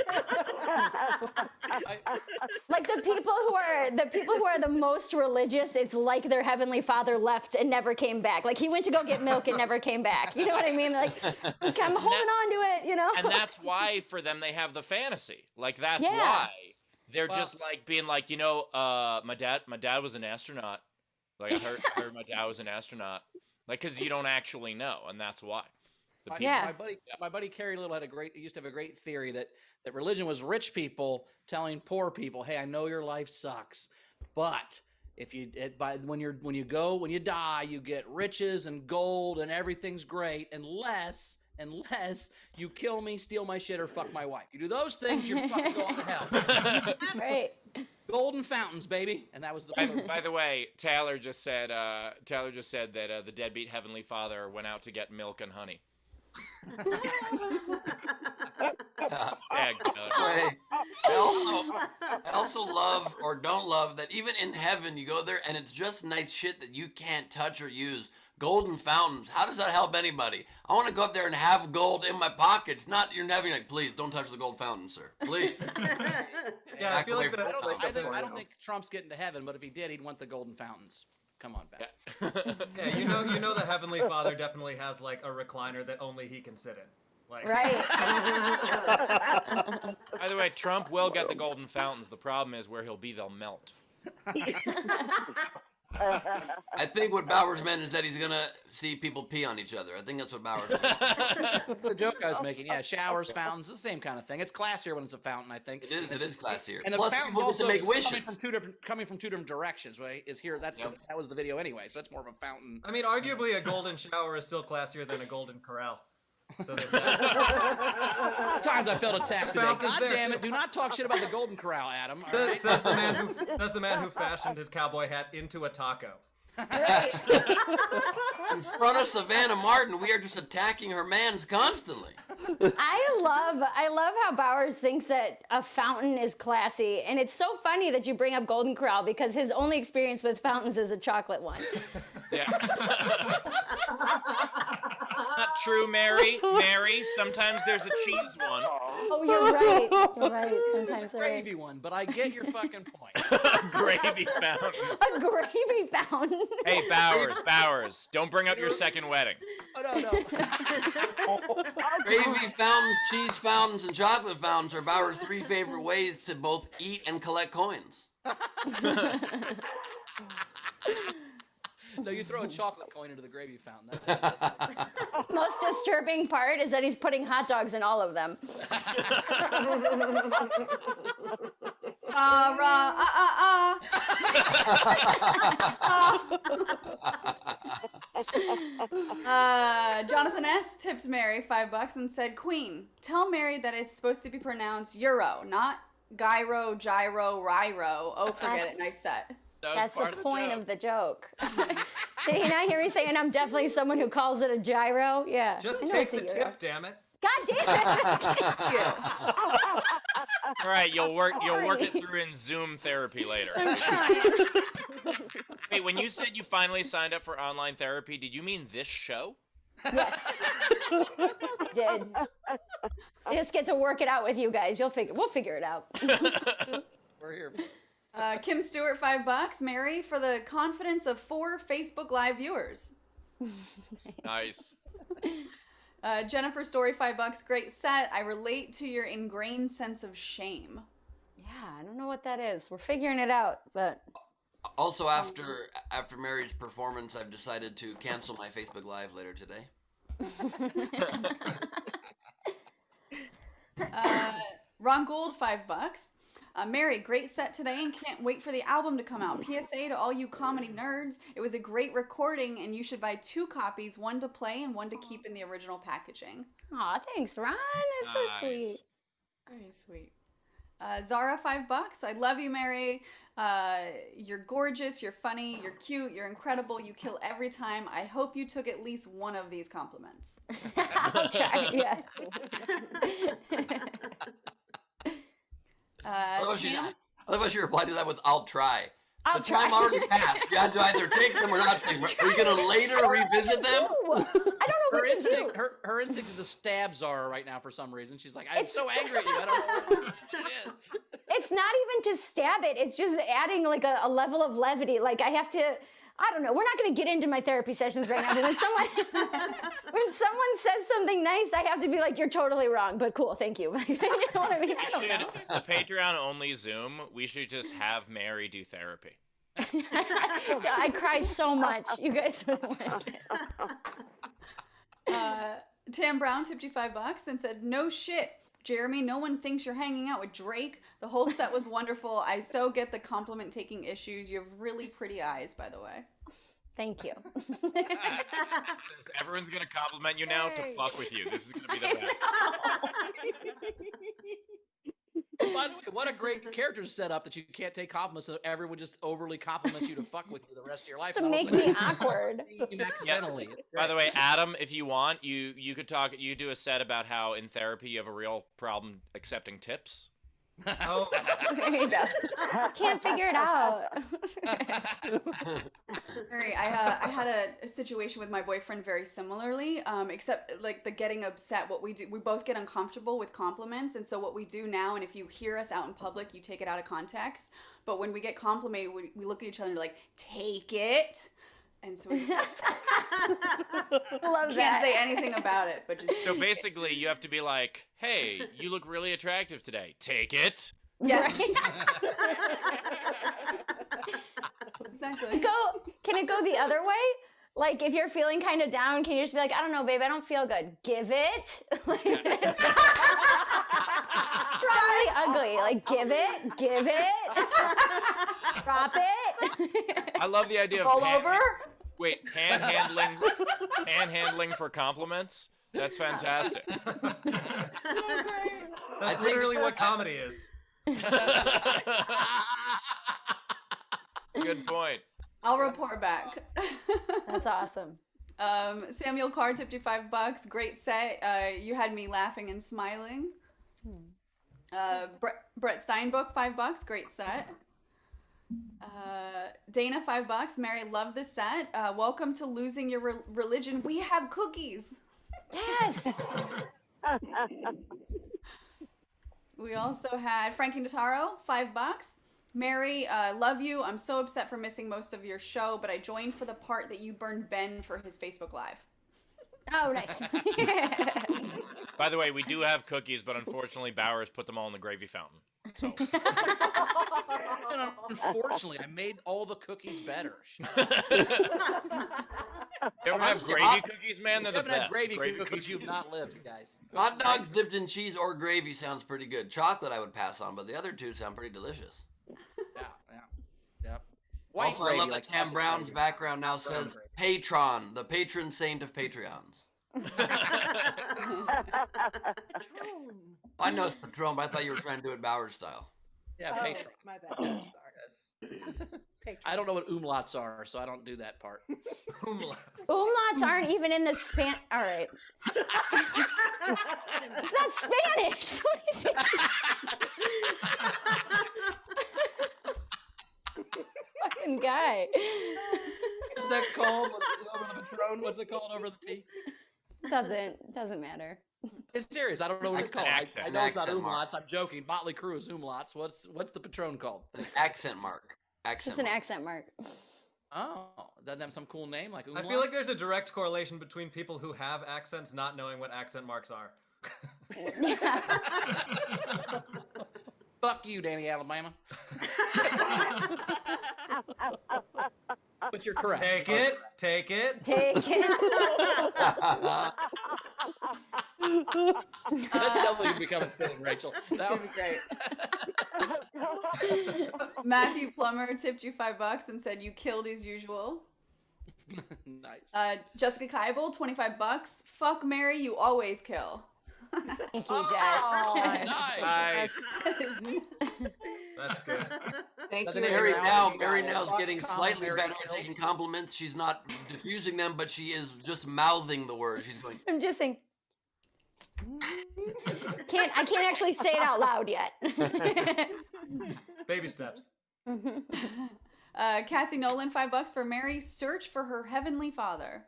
S5: like the people who are the most religious, it's like their heavenly father left and never came back. Like he went to go get milk and never came back. You know what I mean? Like I'm holding on to it,
S2: And that's why for them they have the fantasy. Like that's
S5: Yeah.
S2: why they're just like being like, my dad was an astronaut. Like I heard my dad was an astronaut. Like, because you don't actually know, and that's why.
S3: My buddy Kerry Little used to have a great theory that religion was rich people telling poor people, "Hey, I know your life sucks, but when you die, you get riches and gold and everything's great, unless you kill me, steal my shit, or fuck my wife. You do those things, you're fucking going to hell."
S5: Right.
S3: Golden fountains, baby, and that was the.
S2: By the way, Taylor just said that the deadbeat heavenly father went out to get milk and honey.
S1: I also love or don't love that even in heaven you go there and it's just nice shit that you can't touch or use. Golden fountains. How does that help anybody? I want to go up there and have gold in my pockets. Not you're having like, please don't touch the gold fountain, sir. Please.
S6: Yeah, I feel like that.
S3: I don't think Trump's getting to heaven, but if he did, he'd want the golden fountains. Come on back.
S6: Yeah, you know the Heavenly Father definitely has like a recliner that only he can sit in. Like,
S5: Right.
S2: By the way, Trump will get the golden fountains. The problem is where he'll be, they'll melt.
S1: I think what Bowers meant is that he's gonna see people pee on each other. I think that's what Bowers meant.
S3: That's the joke I was making. Yeah, showers, fountains, the same kind of thing. It's classier when it's a fountain, I think.
S1: It is classier.
S3: And
S1: Plus,
S3: the fountain's
S1: people get to
S3: also
S1: make wishes.
S3: coming from two different directions, right? Is here? That was the video anyway, so that's more of a fountain.
S6: I mean, arguably a golden shower is still classier than a golden corral. So there's that.
S3: Times I felt attacked today.
S6: fountain's
S3: God
S6: there,
S3: damn
S6: too.
S3: it! Do not talk shit about the Golden Corral, Adam. All right?
S6: Says the man who fashioned his cowboy hat into a taco.
S5: Right.
S1: In front of Savannah Martin, we are just attacking her mans constantly.
S5: I love how Bowers thinks that a fountain is classy, and it's so funny that you bring up Golden Corral because his only experience with fountains is a chocolate one.
S2: Yeah. Not true, Mary. Mary, sometimes there's a cheese one.
S5: Oh, you're right. You're right. Sometimes there is.
S3: Gravy one, but I get your fucking point.
S2: A gravy fountain.
S5: A gravy fountain.
S2: Hey, Bowers, don't bring up your second wedding.
S3: Oh, no.
S1: Gravy fountains, cheese fountains, and chocolate fountains are Bauer's 3 favorite ways to both eat and collect coins.
S3: No, you throw a chocolate coin into the gravy fountain. That's it.
S5: Most disturbing part is that he's putting hot dogs in all of them.
S4: Jonathan S. tipped Mary $5 and said, Queen, tell Mary that it's supposed to be pronounced Euro, not gyro, gyro, ryro. Oh, forget it. Nice set.
S5: That's the point of the joke. Did he not hear me saying I'm definitely someone who calls it a gyro? Yeah.
S6: Just
S5: I know
S6: take
S5: it's a
S6: the
S5: gyro.
S6: tip, damn it.
S5: God damn it! Thank you.
S2: All right, you'll work it through in Zoom therapy later. Wait, when you said you finally signed up for online therapy, did you mean this show?
S5: Yes. Did. I just get to work it out with you guys. We'll figure it out.
S3: We're here.
S4: Kim Stewart, $5. Mary, for the confidence of 4 Facebook Live viewers.
S2: Nice.
S4: Jennifer Story, $5. Great set. I relate to your ingrained sense of shame.
S5: Yeah, I don't know what that is. We're figuring it out, but
S1: Also, after Mary's performance, I've decided to cancel my Facebook Live later today.
S4: Ron Gould, $5. Mary, great set today and can't wait for the album to come out. PSA to all you comedy nerds. It was a great recording and you should buy 2 copies, one to play and one to keep in the original packaging.
S5: aw, thanks, Ron. That's so sweet.
S4: Very sweet. Zara, $5. I love you, Mary. You're gorgeous, you're funny, you're cute, you're incredible, you kill every time. I hope you took at least one of these compliments.
S5: I'll try, yeah.
S1: I love how she replied to that with, I'll try.
S5: I'll
S1: The time
S5: try.
S1: already passed. You had to either take them or not take them. Are you going to later revisit them?
S5: Ooh, I don't know
S3: Her
S5: what to
S3: instinct,
S5: do.
S3: her instinct is to stab Zara right now for some reason. She's like, I'm so angry at you. I don't know what it is.
S5: It's not even to stab it. It's just adding like a level of levity. Like I have to, I don't know. We're not going to get into my therapy sessions right now. But when someone says something nice, I have to be like, you're totally wrong, but cool, thank you. You know what I mean? I don't know.
S2: The Patreon only Zoom, we should just have Mary do therapy.
S5: I cry so much. You guys would like it.
S4: Tam Brown tipped you $5 and said, no shit, Jeremy, no one thinks you're hanging out with Drake. The whole set was wonderful. I so get the compliment taking issues. You have really pretty eyes, by the way.
S5: Thank you.
S2: Everyone's going to compliment you now to fuck with you. This is going to be the best.
S3: By the way, what a great character set up that you can't take compliments, so everyone just overly compliments you to fuck with you the rest of your life.
S5: To
S3: and all of a
S5: make me
S3: sudden,
S5: awkward.
S3: you accidentally. It's
S2: By the
S3: great.
S2: way, Adam, if you want, you could talk. You do a set about how in therapy you have a real problem accepting tips.
S6: Oh,
S5: There you go. Can't figure it out.
S4: Sorry, I had a situation with my boyfriend very similarly, except like the getting upset. What we do, we both get uncomfortable with compliments, and so what we do now, and if you hear us out in public, you take it out of context. But when we get complimented, we look at each other and we're like, take it. And so we just
S5: Love
S4: can't
S5: that.
S4: say anything about it, but just
S2: So basically, you have to be like, "Hey, you look really attractive today. Take it."
S4: yes,
S5: Right?
S4: exactly.
S5: Can it go the other way? Like if you're feeling kind of down, can you just be like, I don't know, babe, I don't feel good. Give it. Like, it's really ugly. Like give it. Drop it.
S2: I love the idea of
S4: All over.
S2: Wait, panhandling for compliments. That's fantastic.
S6: that's literally what comedy is.
S2: Good point.
S4: I'll report back.
S5: That's awesome.
S4: Samuel Carr tipped you $5. Great set. You had me laughing and smiling. Brett Steinbook, $5. Great set. Dana, $5. Mary, love the set. Welcome to losing your religion. We have cookies.
S5: Yes.
S4: We also had Frankie Notaro, $5. Mary, love you. I'm so upset for missing most of your show, but I joined for the part that you burned Ben for his Facebook Live.
S5: Oh, nice.
S2: By the way, we do have cookies, but unfortunately, Bowers put them all in the gravy fountain. So.
S3: And unfortunately, I made all the cookies better.
S2: You ever have gravy cookies, man? They're the
S3: haven't had
S2: best.
S3: gravy cookies, you've not lived, guys.
S1: Hot dogs dipped in cheese or gravy sounds pretty good. Chocolate I would pass on, but the other two sound pretty delicious.
S3: Yep.
S1: Also, I love that
S3: like
S1: Cam
S3: sausage
S1: Brown's
S3: gravy.
S1: background now
S3: Brown
S1: says
S3: gravy.
S1: Patron, the patron saint of Patreons. I know it's Patron, but I thought you were trying to do it Bauer style.
S3: Yeah,
S9: Oh,
S3: patron.
S9: my bad. Sorry.
S3: I don't know what umlauts are, so I don't do that part.
S5: Umlauts aren't even in the span. All right. It's not Spanish. What is it? Fucking guy.
S3: What's that called? Over the Patron? What's it called over the T?
S5: Doesn't matter.
S3: It's serious. I don't know what it's called.
S2: Accent.
S3: I know it's not
S1: Accent mark.
S3: umlauts. I'm joking. Motley Crue is umlauts. What's the Patron called?
S1: An accent mark. Accent
S5: Just an
S1: mark.
S5: accent mark.
S3: Oh, doesn't have some cool name like umlaut?
S6: I feel like there's a direct correlation between people who have accents not knowing what accent marks are.
S3: Fuck you, Danny Alabama. But you're correct.
S6: Take it. Take it.
S5: Take it.
S3: That's definitely become a thing, Rachel. That
S4: It's gonna be great. Matthew Plummer tipped you $5 and said you killed as usual.
S3: nice.
S4: Jessica Keibel, $25. Fuck Mary, you always kill.
S5: Thank you, Jess.
S6: Nice. That's good.
S8: Thank
S3: Nothing
S8: you.
S3: to
S1: Mary
S3: Everyone
S1: now's
S3: Fuck
S1: getting
S3: Colin,
S1: slightly
S3: Mary
S1: better at
S3: Kill.
S1: taking compliments. She's not diffusing them, but she is just mouthing the words. She's going,
S5: I'm just saying. I can't actually say it out loud yet.
S6: Baby steps.
S4: Cassie Nolan, $5 for Mary. Search for her heavenly father.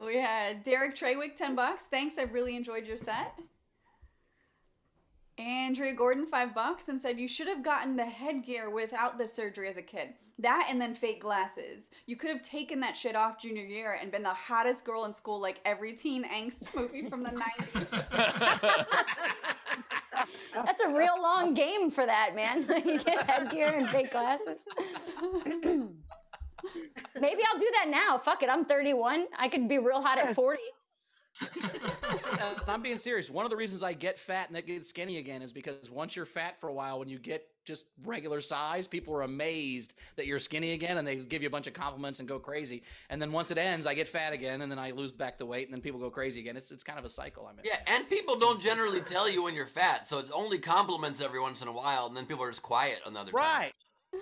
S4: We had Derek Treywick, $10. Thanks, I really enjoyed your set. Andrea Gordon, $5 and said you should have gotten the headgear without the surgery as a kid. That and then fake glasses. You could have taken that shit off junior year and been the hottest girl in school like every teen angst movie from the 90s.
S5: That's a real long game for that, man. You get headgear and fake glasses. Maybe I'll do that now. Fuck it, I'm 31. I could be real hot at 40.
S3: And I'm being serious. One of the reasons I get fat and then get skinny again is because once you're fat for a while, when you get just regular size, people are amazed that you're skinny again, and they give you a bunch of compliments and go crazy. And then once it ends, I get fat again, and then I lose back the weight, and then people go crazy again. It's kind of a cycle I'm in.
S1: yeah, and people don't generally tell you when you're fat, so it's only compliments every once in a while, and then people are just quiet another time.
S3: Right.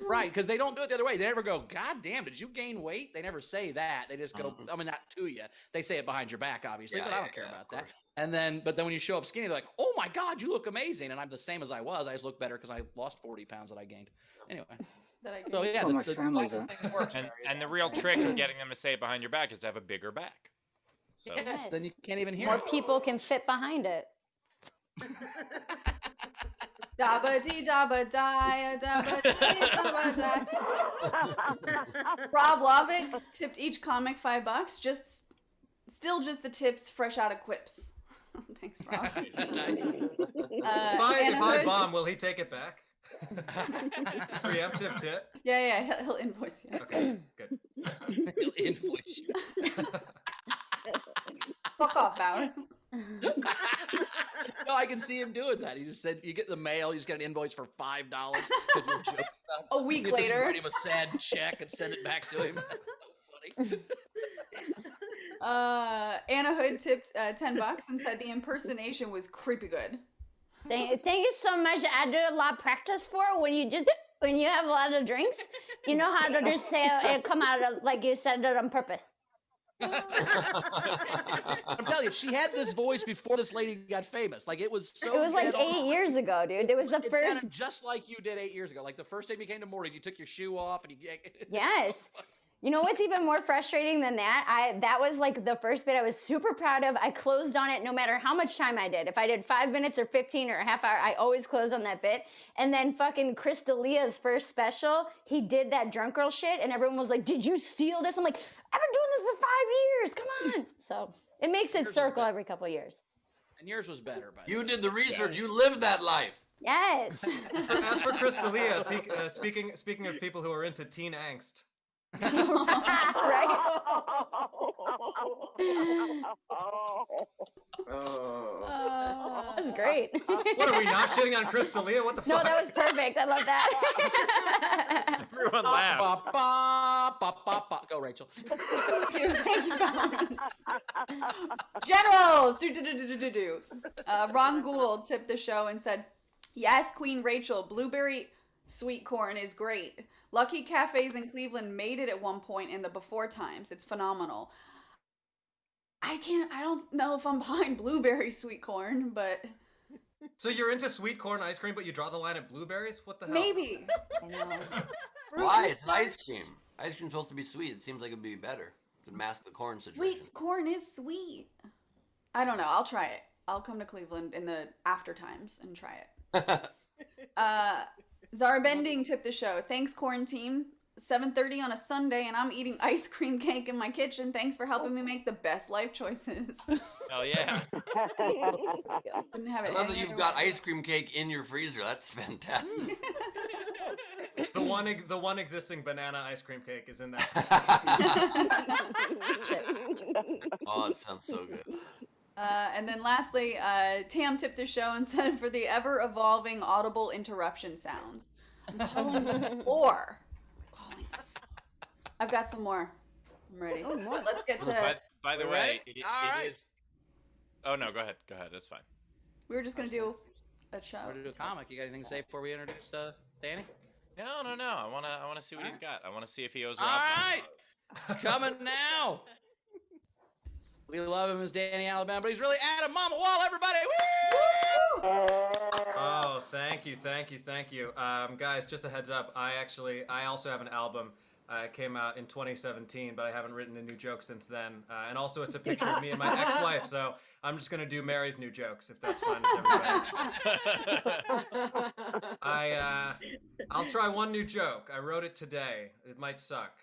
S3: Right, because they don't do it the other way. They never go, God damn, did you gain weight? They never say that. They just go, I mean, not to you. They say it behind your back, obviously,
S1: Yeah,
S3: but I
S1: yeah,
S3: don't care
S1: yeah,
S3: about
S1: of
S3: that.
S1: course.
S3: And then, but then when you show up skinny, they're like, oh my God, you look amazing. And I'm the same as I was. I just look better because I lost 40 pounds that I gained. Anyway. So yeah,
S8: So my
S3: the
S8: family's
S3: glasses
S8: a-
S3: thing works.
S2: And the real trick of getting them to say it behind your back is to have a bigger back. So
S3: Yes, then you can't even hear
S5: More
S3: it.
S5: people can fit behind it.
S4: Dabba dee dabba die, dabba dee dabba die. Rob Lovick tipped each comic $5. Still just the tips fresh out of quips. Thanks, Rob.
S6: If
S4: Anna
S6: I
S4: Hood-
S6: bomb, will he take it back? Preemptive tip.
S4: Yeah, he'll invoice you.
S6: Okay, good.
S3: He'll invoice you.
S4: Fuck off, Bauer.
S3: No, I can see him doing that. He just said, you get the mail, you just get an invoice for $5 because your joke stuff.
S4: A week
S3: You just
S4: later.
S3: write him a sad check and send it back to him. That's so funny.
S4: Anna Hood tipped $10 and said the impersonation was creepy good.
S5: Thank you so much. I did a lot of practice for when you just when you have a lot of drinks, you know how to just say it come out of like you said it on purpose.
S3: I'm telling you, she had this voice before this lady got famous. Like it was so.
S5: It was like
S3: dead on.
S5: 8 years ago, dude. It was the
S3: It
S5: first.
S3: sounded just like you did 8 years ago. Like the first time you came to Morty's, you took your shoe off and you.
S5: Yes. You know what's even more frustrating than that? That was like the first bit I was super proud of. I closed on it no matter how much time I did. If I did 5 minutes or 15 or a half hour, I always closed on that bit. And then fucking Chris D'Elia's first special, he did that drunk girl shit, and everyone was like, "Did you steal this?" I'm like, "I've been doing this for 5 years. Come on." So it makes it circle every couple of years.
S3: And yours was better, but
S1: You did the research. You lived that life.
S5: Yes.
S6: As for Chris D'Elia, speaking of people who are into teen angst.
S5: Right?
S8: Oh.
S5: That's great.
S6: What are we not shitting on Chris D'Elia? What the fuck?
S5: No, that was perfect. I love that.
S2: Everyone laughed.
S3: Go, Rachel.
S4: Thank you, Balance. Generals! Ron Gould tipped the show and said, "Yes, Queen Rachel, blueberry sweet corn is great. Lucky Cafes in Cleveland made it at one point in the before times. It's phenomenal." I don't know if I'm behind blueberry sweet corn, but
S6: So you're into sweet corn ice cream, but you draw the line at blueberries? What the hell?
S4: maybe.
S1: Why? It's an ice cream. Ice cream's supposed to be sweet. It seems like it'd be better to mask the corn situation.
S4: Sweet corn is sweet. I don't know. I'll try it. I'll come to Cleveland in the after times and try it. Zara Bending tipped the show. "Thanks, quarantine. 7:30 on a Sunday, and I'm eating ice cream cake in my kitchen. Thanks for helping me make the best life choices."
S2: Hell yeah.
S4: Couldn't have
S1: I
S4: it
S1: love that
S4: any
S1: you've
S4: other
S1: got
S4: way.
S1: ice cream cake in your freezer. That's fantastic.
S6: The one existing banana ice cream cake is in that.
S1: Oh, it sounds so good.
S4: And then lastly, Tam tipped the show and said, "For the ever-evolving audible interruption sounds. I'm calling the floor. I've got some more. I'm ready. But let's get to...
S2: By the
S3: We
S2: way,
S3: ready?
S2: it
S3: All right.
S2: is. Oh no, go ahead. Go ahead. That's fine.
S4: We were just going to do a show.
S3: We're gonna do a comic. You got anything to say before we introduce Danny?
S2: No. I wanna see what he's got. I wanna see if he owes
S3: All
S2: Rob.
S3: right, coming now. We love him as Danny Alabama, but he's really Adam Mamawala, everybody. Woo!
S6: Oh, thank you. Guys, just a heads up. I also have an album. It came out in 2017, but I haven't written a new joke since then. And also, it's a picture of me and my ex-wife, so I'm just going to do Mary's new jokes, if that's fine with everybody. I'll try one new joke. I wrote it today. It might suck.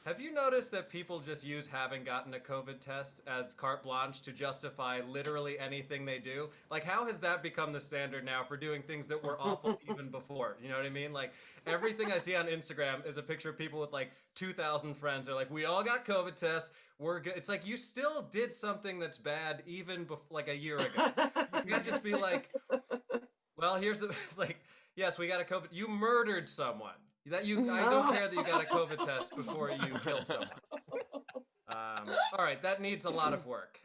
S6: Have you noticed that people just use having gotten a COVID test as carte blanche to justify literally anything they do? Like, how has that become the standard now for doing things that were awful even before? You know what I mean? Like, everything I see on Instagram is a picture of people with like 2,000 friends. They're like, "We all got COVID tests. We're good." It's like, you still did something that's bad even like a year ago. You can't just be like, "Well, it's like, yes, we got a COVID." You murdered someone. I don't care that you got a COVID test before you killed someone. All right, that needs a lot of work.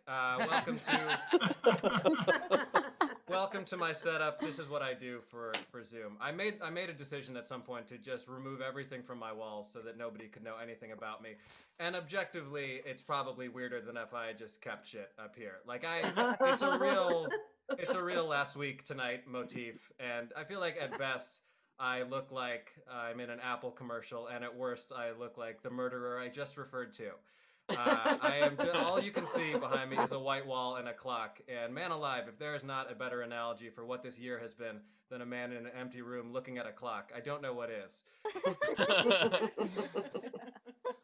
S6: Welcome to my setup. This is what I do for Zoom. I made a decision at some point to just remove everything from my walls so that nobody could know anything about me. And objectively, it's probably weirder than if I just kept shit up here. Like it's a real last week tonight motif, and I feel like at best I look like I'm in an Apple commercial, and at worst, I look like the murderer I just referred to. All you can see behind me is a white wall and a clock. And man alive, if there is not a better analogy for what this year has been than a man in an empty room looking at a clock, I don't know what is.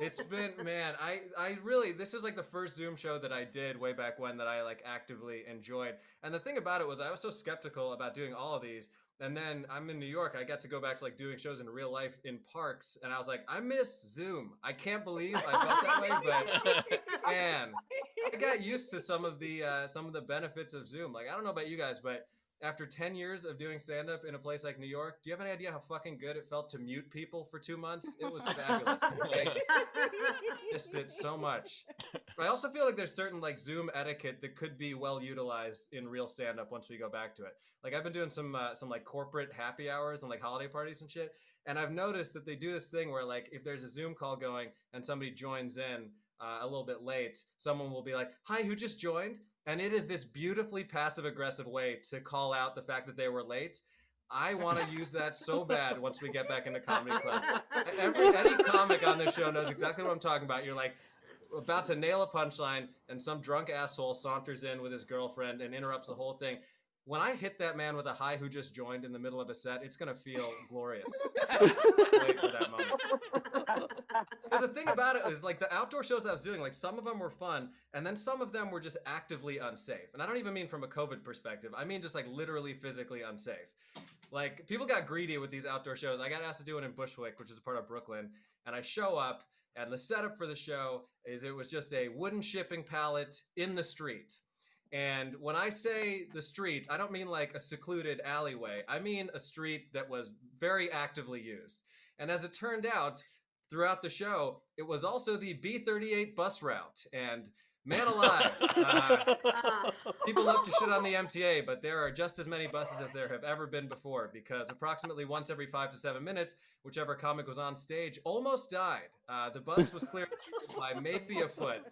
S6: It's been, man, I really, this is like the first Zoom show that I did way back when that I like actively enjoyed. And the thing about it was I was so skeptical about doing all of these. And then I'm in New York. I got to go back to like doing shows in real life in parks, and I was like, I miss Zoom. I can't believe I felt that way, but man, I got used to some of the benefits of Zoom. Like, I don't know about you guys, but after 10 years of doing stand-up in a place like New York, do you have any idea how fucking good it felt to mute people for 2 months? It was fabulous. Like, missed it so much. I also feel like there's certain like Zoom etiquette that could be well utilized in real stand-up once we go back to it. Like I've been doing some like corporate happy hours and like holiday parties and shit, and I've noticed that they do this thing where like if there's a Zoom call going and somebody joins in a little bit late, someone will be like, "Hi, who just joined?" And it is this beautifully passive-aggressive way to call out the fact that they were late. I want to use that so bad once we get back into comedy clubs. Any comic on this show knows exactly what I'm talking about. You're like about to nail a punchline, and some drunk asshole saunters in with his girlfriend and interrupts the whole thing. When I hit that man with a "hi, who just joined" in the middle of a set, it's going to feel glorious. Wait for that moment. Because the thing about it is, like, the outdoor shows that I was doing, like, some of them were fun, and then some of them were just actively unsafe. And I don't even mean from a COVID perspective. I mean just, like, literally physically unsafe. Like, people got greedy with these outdoor shows. I got asked to do it in Bushwick, which is a part of Brooklyn, and I show up, and the setup for the show is it was just a wooden shipping pallet in the street. And when I say the street, I don't mean like a secluded alleyway. I mean a street that was very actively used. And as it turned out, throughout the show, it was also the B38 bus route. And man alive, people love to shit on the MTA, but there are just as many buses as there have ever been before, because approximately once every 5 to 7 minutes, whichever comic was on stage almost died. The bus was cleared by maybe a foot.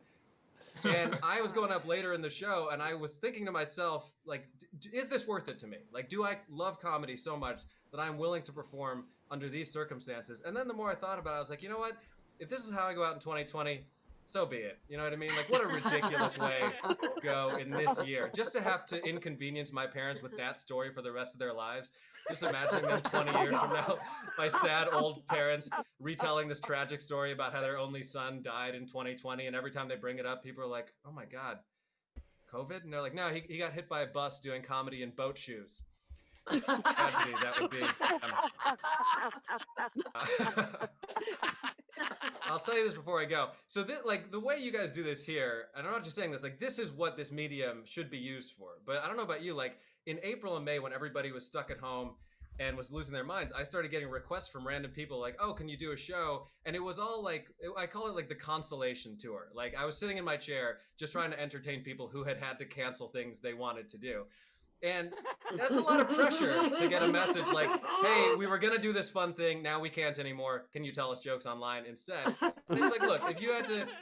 S6: And I was going up later in the show, and I was thinking to myself, like, is this worth it to me? Like, do I love comedy so much that I'm willing to perform under these circumstances? And then the more I thought about it, I was like, you know what? If this is how I go out in 2020, so be it. You know what I mean? Like, what a ridiculous way to go in this year. Just to have to inconvenience my parents with that story for the rest of their lives. Just imagining them 20 years from now, my sad old parents retelling this tragic story about how their only son died in 2020. And every time they bring it up, people are like, "Oh my God, COVID?" And they're like, "No, he got hit by a bus doing comedy in boat shoes." Tragedy, that would be. I'll tell you this before I go. So, like, the way you guys do this here, and I'm not just saying this, like, this is what this medium should be used for. But I don't know about you, like, in April and May, when everybody was stuck at home and was losing their minds, I started getting requests from random people like, "Oh, can you do a show?" And it was all like, I call it like the consolation tour. Like, I was sitting in my chair just trying to entertain people who had to cancel things they wanted to do. And that's a lot of pressure to get a message like, "Hey, we were going to do this fun thing. Now we can't anymore. Can you tell us jokes online instead?" And it's like, look,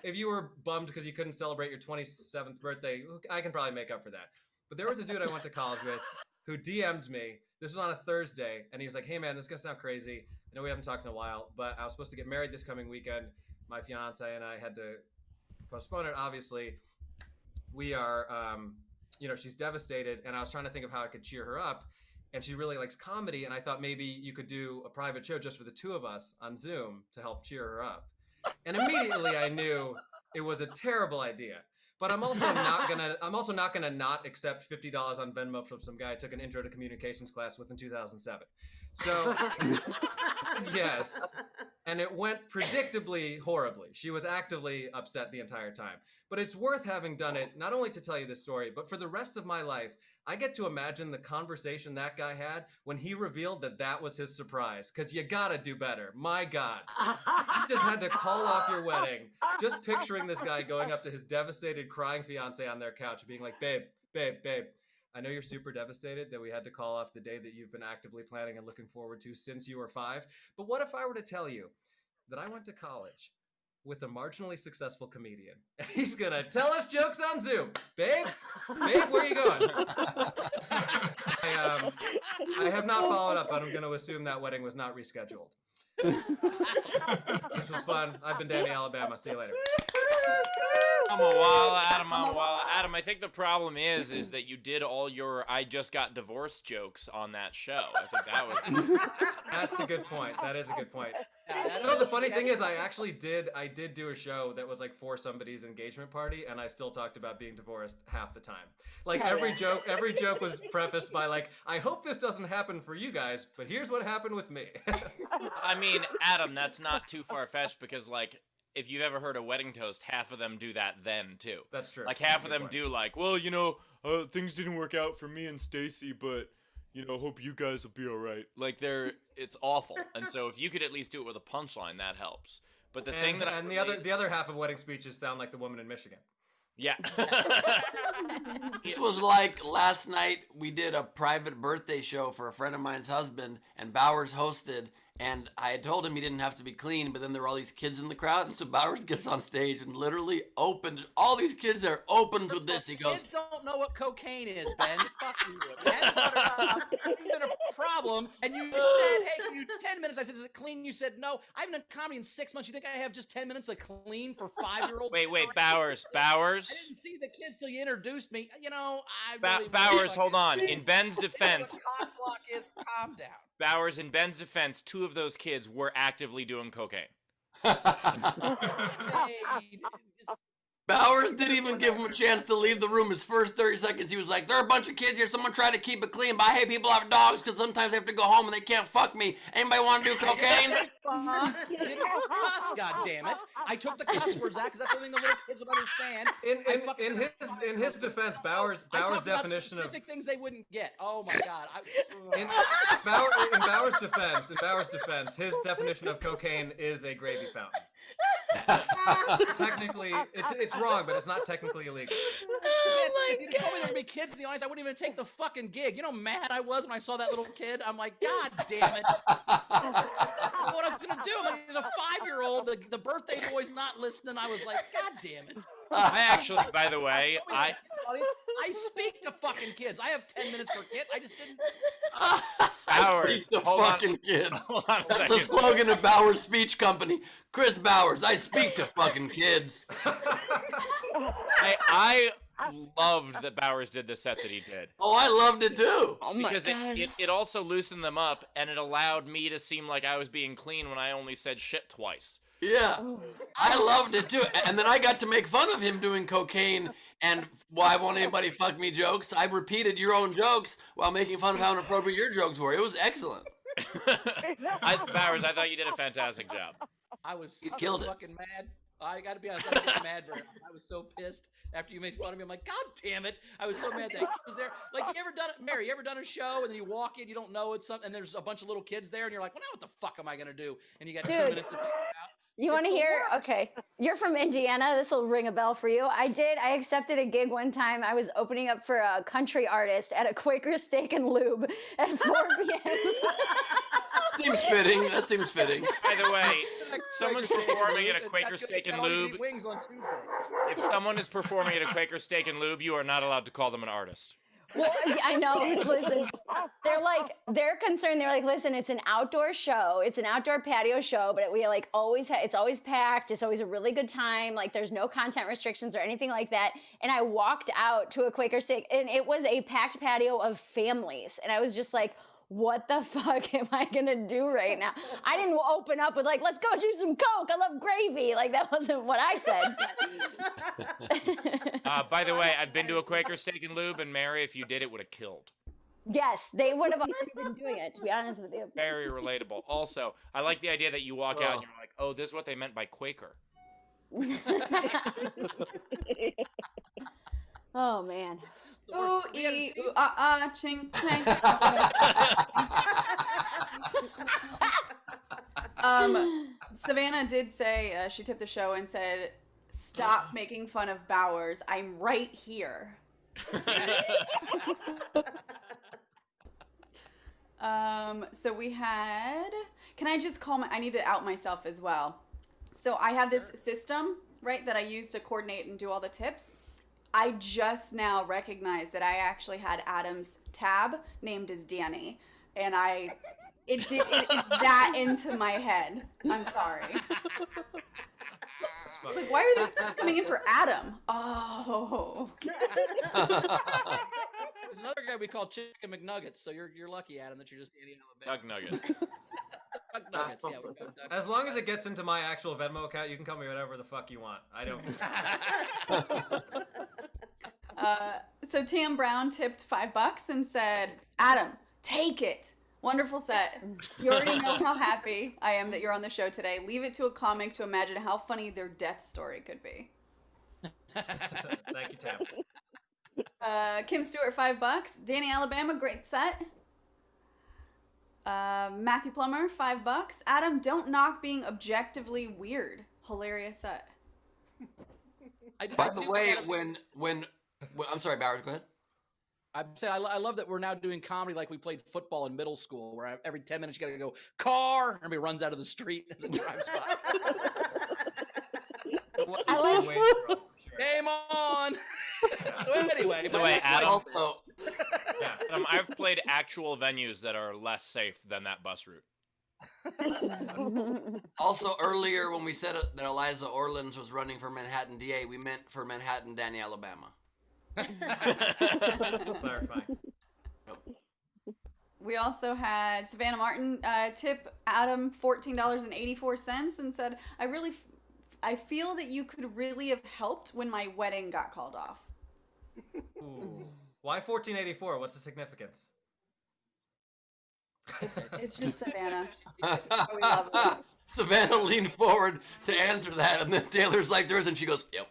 S6: if you were bummed because you couldn't celebrate your 27th birthday, I can probably make up for that. But there was a dude I went to college with who DM'd me. This was on a Thursday. And he was like, "Hey, man, this is going to sound crazy. I know we haven't talked in a while, but I was supposed to get married this coming weekend. My fiance and I had to postpone it, obviously. We are... she's devastated, and I was trying to think of how I could cheer her up, and she really likes comedy, and I thought maybe you could do a private show just for the two of us on Zoom to help cheer her up." And immediately I knew it was a terrible idea. But I'm also not gonna not accept $50 on Venmo from some guy I took an intro to communications class with in 2007. So yes, and it went predictably horribly. She was actively upset the entire time. But it's worth having done it, not only to tell you this story, but for the rest of my life. I get to imagine the conversation that guy had when he revealed that was his surprise. Because you gotta do better. My God. You just had to call off your wedding. Just picturing this guy going up to his devastated, crying fiance on their couch and being like, babe, I know you're super devastated that we had to call off the day that you've been actively planning and looking forward to since you were 5. But what if I were to tell you that I went to college with a marginally successful comedian, and he's gonna tell us jokes on Zoom? Babe, where are you going? I have not followed up, but I'm gonna assume that wedding was not rescheduled. This was fun. I've been Danny, Alabama. See you later.
S2: Mamawala, Adam, I think the problem is that you did all your "I just got divorced" jokes on that show. I think that was...
S6: That's a good point. That is a good point. No, the funny thing is, I did do a show that was like for somebody's engagement party, and I still talked about being divorced half the time. Like every joke was prefaced by like, "I hope this doesn't happen for you guys, but here's what happened with me."
S2: I mean, Adam, that's not too far-fetched, because like if you've ever heard a wedding toast, half of them do that then too.
S6: That's true.
S2: Like half of them do like, well, things didn't work out for me and Stacy, but hope you guys will be all right. Like it's awful. And so if you could at least do it with a punchline, that helps. But the thing that
S6: the other half of wedding speeches sound like the woman in Michigan.
S2: Yeah.
S1: This was like last night we did a private birthday show for a friend of mine's husband, and Bowers hosted, and I had told him he didn't have to be clean, but then there were all these kids in the crowd, and so Bowers gets on stage and literally opens, all these kids there, opens with this. He goes,
S3: Kids don't know what cocaine is, Ben. Fuck you. You hadn't brought it up. It's been a problem, and you said, hey, can you 10 minutes? I said, is it clean? You said, no. I haven't done comedy in 6 months. You think I have just 10 minutes of clean for 5-year-olds?
S2: Wait, Bowers.
S3: I didn't see the kids till you introduced me.
S2: Bowers, hold on. In Ben's defense,
S3: cock block is calm down.
S2: Bowers, in Ben's defense, 2 of those kids were actively doing cocaine.
S3: Hey,
S1: Bowers didn't even give him a chance to leave the room. His first 30 seconds, he was like, there are a bunch of kids here. Someone try to keep it clean, but I hate people have dogs because sometimes they have to go home and they can't fuck me. Anybody want to do cocaine?
S3: Didn't cuss, goddammit. I took the cuss words out because that's the thing the little kids would understand.
S6: In his defense, Bowers' definition of
S3: specific things they wouldn't get. Oh my god.
S6: in Bowers' defense, his definition of cocaine is a gravy fountain. Technically, it's wrong, but it's not technically illegal.
S3: If you told me there would be kids in the audience, I wouldn't even take the fucking gig. You know how mad I was when I saw that little kid? I'm like, God damn it. What I was going to do? I'm like, there's a 5-year-old. The birthday boy's not listening. I was like, God damn it.
S2: I actually, by the way, I
S3: speak to fucking kids. I have 10 minutes for kids. I just didn't.
S2: Bowers,
S1: I speak to
S2: hold on.
S1: fucking kids.
S2: Hold on a
S1: That's the
S2: second.
S1: slogan of Bowers Speech Company. Chris Bowers, I speak to fucking kids.
S2: I loved that Bowers did the set that he did.
S1: Oh, I loved it too.
S5: Oh my
S2: Because
S5: god.
S2: it also loosened them up, and it allowed me to seem like I was being clean when I only said shit twice.
S1: Yeah, I loved it too. And then I got to make fun of him doing cocaine and why won't anybody fuck me jokes. I repeated your own jokes while making fun of how inappropriate your jokes were. It was excellent.
S2: Bowers, I thought you did a fantastic job.
S3: I was
S1: killed it.
S3: fucking mad. I got to be honest, I was getting mad. I was so pissed after you made fun of me. I'm like, God damn it! I was so mad that kid was there. Like, you ever done it, Mary? You ever done a show and then you walk in, you don't know it's something, and there's a bunch of little kids there, and you're like, well, now what the fuck am I gonna do? And you got 2 minutes to figure it out.
S5: You want to
S3: It's the
S5: hear?
S3: worst.
S5: Okay. You're from Indiana. This will ring a bell for you. I accepted a gig one time. I was opening up for a country artist at a Quaker Steak and Lube at 4 p.m.
S1: Seems fitting. That seems fitting.
S2: By the way, someone's performing at a Quaker
S3: It's
S2: Steak
S3: got
S2: and
S3: all you
S2: Lube.
S3: eat wings on Tuesday.
S2: If someone is performing at a Quaker Steak and Lube, you are not allowed to call them an artist.
S5: Well, I know. Listen, they're concerned. They're like, listen, it's an outdoor show. It's an outdoor patio show, but we like always it's always packed. It's always a really good time. Like, there's no content restrictions or anything like that. And I walked out to a Quaker Steak, and it was a packed patio of families, and I was just like, what the fuck am I gonna do right now? I didn't open up with like, let's go do some coke. I love gravy. Like, that wasn't what I said.
S2: By the way, I've been to a Quaker Steak and Lube, and Mary, if you did, it would have killed.
S5: Yes, they would have already been doing it, to be honest with you.
S2: Very relatable. Also, I like the idea that you walk out and you're like, oh, this is what they meant by Quaker.
S5: Oh man.
S4: Ooh, ee, ooh, ah, ah, ching, chang. Savannah did say, she tipped the show and said, stop making fun of Bowers. I'm right here. So we had, can I just call I need to out myself as well. So I have this system, right, that I use to coordinate and do all the tips. I just now recognized that I actually had Adam's tab named as Danny, and it that into my head. I'm sorry. Like, why are these coming in for Adam? Oh.
S3: There's another guy we call Chicken McNuggets, so you're lucky, Adam, that you're just Danny Alabama.
S2: Dug Nuggets.
S3: Duck Nuggets, yeah. We're going Duck
S6: As long as it gets into my actual Venmo account, you can call me whatever the fuck you want. I don't.
S4: So Tam Brown tipped $5 and said, Adam, take it. Wonderful set. You already know how happy I am that you're on the show today. Leave it to a comic to imagine how funny their death story could be.
S6: Thank you, Tam.
S4: Kim Stewart, $5. Danny Alabama, great set. Matthew Plummer, $5. Adam, don't knock being objectively weird. Hilarious set.
S1: By the way, when I'm sorry, Bowers, go ahead.
S3: I'm saying I love that we're now doing comedy like we played football in middle school, where every 10 minutes you got to go car, and everybody runs out of the street as it drives by.
S5: I like
S3: Game on. Anyway,
S2: By the way, Adam,
S6: Yeah.
S2: I've played actual venues that are less safe than that bus route.
S1: Also, earlier when we said that Eliza Orlins was running for Manhattan DA, we meant for Manhattan, Danny, Alabama.
S6: Clarifying.
S4: We also had Savannah Martin tip Adam $14.84 and said, I feel that you could really have helped when my wedding got called off.
S6: Ooh. Why 1484? What's the significance?
S4: It's just Savannah. We love it.
S1: Savannah leaned forward to answer that, and then Taylor's like, there is, and she goes, yep.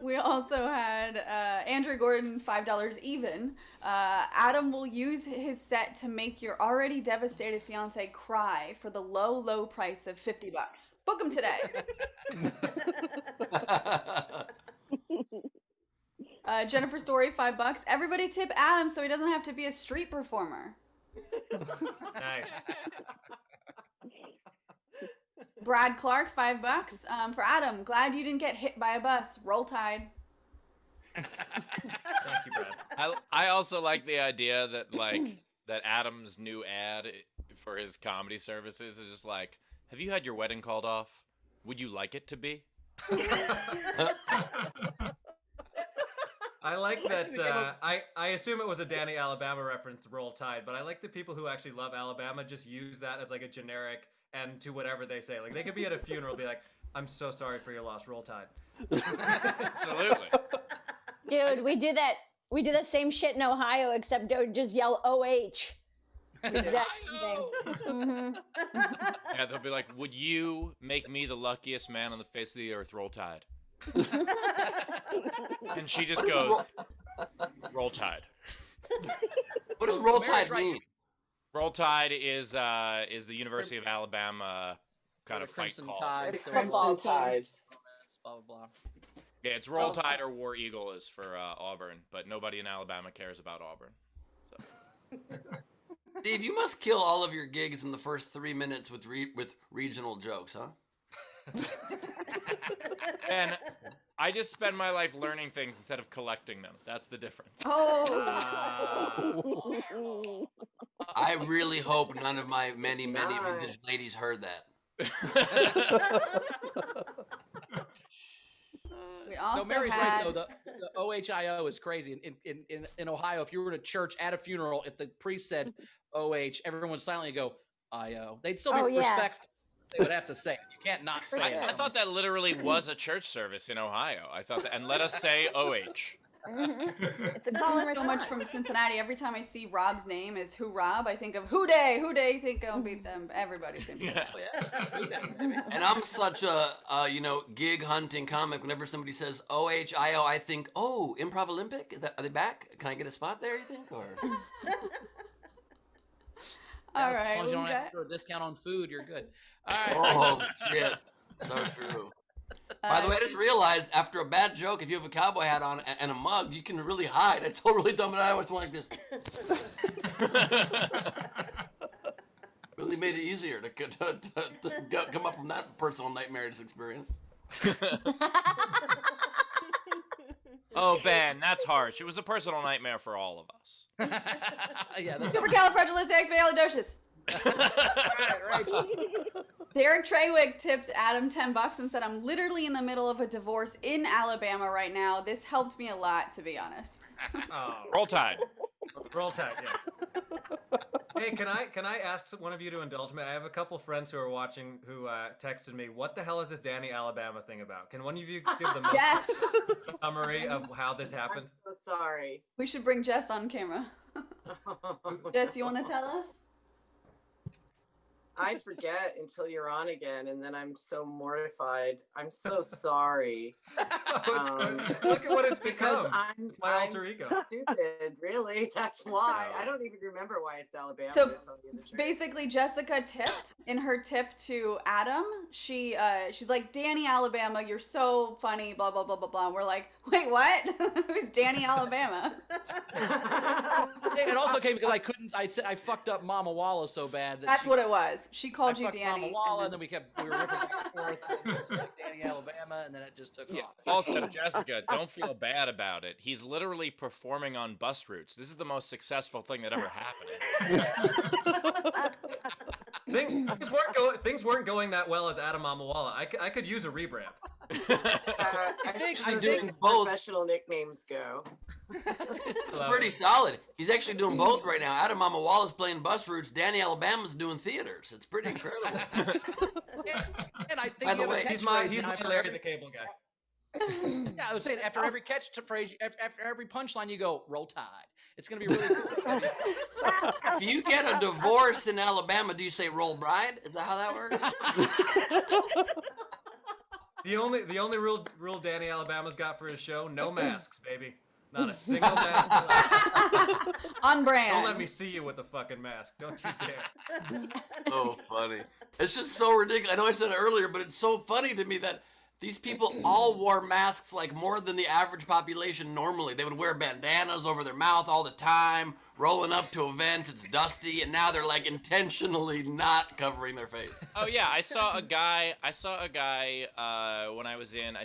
S4: We also had Andrew Gordon, $5 even. Adam will use his set to make your already devastated fiance cry for the low, low price of $50. Book him today. Jennifer Story, $5. Everybody tip Adam so he doesn't have to be a street performer.
S6: Nice.
S4: Brad Clark, $5. For Adam, glad you didn't get hit by a bus. Roll Tide.
S6: Thank you, Brad.
S2: I also like the idea that that Adam's new ad for his comedy services is just like, have you had your wedding called off? Would you like it to be?
S6: I like that. I assume it was a Danny Alabama reference, Roll Tide, but I like the people who actually love Alabama just use that as like a generic and to whatever they say. Like they could be at a funeral, be like, "I'm so sorry for your loss, Roll Tide."
S2: Absolutely.
S5: Dude, we do that. We do the same shit in Ohio, except don't just yell OH. It's the exact same thing.
S2: Yeah, they'll be like, would you make me the luckiest man on the face of the earth, Roll Tide? And she just goes, Roll Tide.
S1: What does Roll Tide mean?
S2: Roll Tide is the University of Alabama kind of fight
S3: Crimson
S2: call.
S3: Tide. So
S9: Crimson Tide.
S3: blah, blah, blah.
S2: Yeah, it's Roll Tide or War Eagle is for Auburn, but nobody in Alabama cares about Auburn. So.
S1: Steve, you must kill all of your gigs in the first 3 minutes with regional jokes, huh?
S2: And I just spend my life learning things instead of collecting them. That's the difference.
S1: I really hope none of my many vintage ladies heard that.
S4: We also
S3: Mary's
S4: had...
S3: right though. The OHIO is crazy. In Ohio, if you were in a church at a funeral, if the priest said OH, everyone would silently go IO. They'd still be respectful. They would have to say it. You can't not say it.
S2: I thought that literally was a church service in Ohio. I thought that, and let us say OH.
S5: It's a call and
S4: so
S5: response.
S4: much from Cincinnati. Every time I see Rob's name is Who Rob, I think of Who Day. Who Day? Think I'll beat them. Everybody's gonna beat them.
S1: And I'm such a gig hunting comic. Whenever somebody says OHIO, I think, oh, Improv Olympic. Are they back? Can I get a spot there? You think? Or
S4: All
S3: As
S4: right.
S3: long as you don't
S4: we
S3: ask
S4: got-
S3: for a discount on food, you're good. All right.
S1: oh shit, so true. By the way, I just realized after a bad joke, if you have a cowboy hat on and a mug, you can really hide. I totally dumb it. I always went like this. Really made it easier to come up from that personal nightmarish experience.
S2: Oh, Ben, that's harsh. It was a personal nightmare for all of us.
S3: Yeah, that's
S4: Supercalifragilisticexpialidocious.
S3: right.
S4: Derek Trawick tipped Adam $10 and said, I'm literally in the middle of a divorce in Alabama right now. This helped me a lot, to be honest.
S6: Oh,
S2: Roll Tide.
S6: Roll Tide, yeah. Hey, can I ask one of you to indulge me? I have a couple friends who are watching who texted me, what the hell is this Danny Alabama thing about? Can one of you give them
S4: Yes.
S6: summary of how this happened?
S10: I'm so sorry.
S4: We should bring Jess on camera. Jess, you want to tell us?
S10: I forget until you're on again, and then I'm so mortified. I'm so sorry.
S6: Look at what it's
S10: Because
S6: become.
S10: I'm
S6: My alter ego.
S10: stupid, really. That's why. I don't even remember why it's Alabama.
S4: So,
S10: to tell you the truth.
S4: Basically, Jessica tipped in her tip to Adam. She's like, Danny Alabama, you're so funny, blah blah blah blah blah. And we're like, wait, what? Who's Danny Alabama?
S3: It also came because I fucked up Mamawala so bad that
S4: That's what it was. She called you
S3: fucked
S4: Danny.
S3: Mamawala, and then we were ripping back and forth. And it was like Danny Alabama, and then it just took off.
S2: Also, Jessica, don't feel bad about it. He's literally performing on bus routes. This is the most successful thing that ever happened.
S6: Things weren't going that well as Adam Mamawala. I could use a rebrand.
S10: I think
S1: both.
S10: professional nicknames go.
S1: It's pretty solid. He's actually doing both right now. Adam Mamawala's playing bus routes. Danny Alabama's doing theaters. It's pretty incredible.
S3: And I think
S1: By the way,
S6: he's my Larry the Cable Guy.
S3: Yeah, I was saying after every catchphrase, after every punchline, you go "Roll Tide." It's gonna be really cool.
S1: If you get a divorce in Alabama, do you say "Roll Bride"? Is that how that works?
S6: The only rule Danny Alabama's got for his show: no masks, baby. Not a single mask allowed.
S4: On brand.
S6: Don't let me see you with a fucking mask. Don't you dare.
S1: So funny. It's just so ridiculous. I know I said it earlier, but it's so funny to me that these people all wore masks like more than the average population normally. They would wear bandanas over their mouth all the time, rolling up to events, it's dusty, and now they're like intentionally not covering their face.
S2: Oh yeah, I saw a guy when I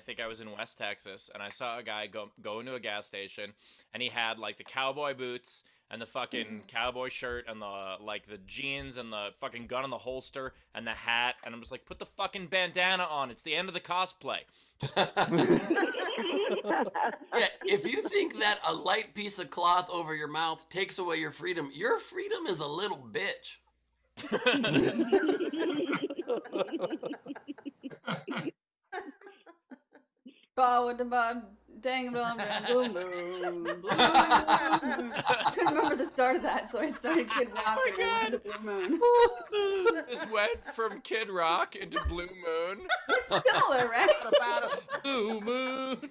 S2: think I was in West Texas, and I saw a guy go into a gas station, and he had like the cowboy boots and the fucking cowboy shirt and the jeans and the fucking gun in the holster and the hat, and I'm just like, put the fucking bandana on. It's the end of the cosplay.
S1: Yeah, if you think that a light piece of cloth over your mouth takes away your freedom is a little bitch.
S4: Dang, boom, boom, boom. I couldn't remember the start of that, so I started Kid Rock and then went to Blue Moon.
S2: This went from Kid Rock into Blue Moon.
S4: It's similar, right?
S2: About a Blue Moon.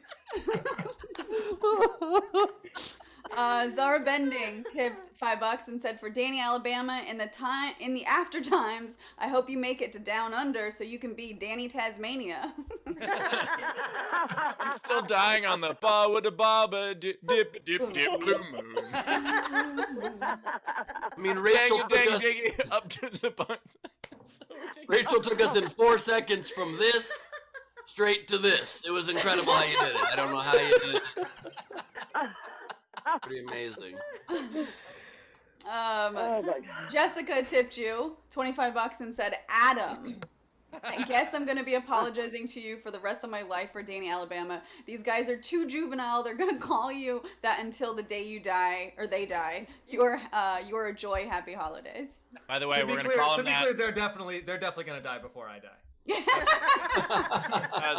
S4: Zara Bending tipped $5 and said, for Danny Alabama, in the after times, I hope you make it to Down Under so you can be Danny Tasmania.
S2: I'm still dying on the ba with the baba dip dip dip Blue Moon.
S1: I mean, Rachel took us,
S2: up to the butt.
S1: Rachel took us in 4 seconds from this straight to this. It was incredible how you did it. I don't know how you did it. Pretty amazing.
S4: Jessica tipped you $25 and said, Adam, I guess I'm going to be apologizing to you for the rest of my life for Danny Alabama. These guys are too juvenile. They're going to call you that until the day you die, or they die. You're a joy. Happy holidays.
S2: By the way, we're going to call them that.
S6: To be clear, they're definitely going to die before I die.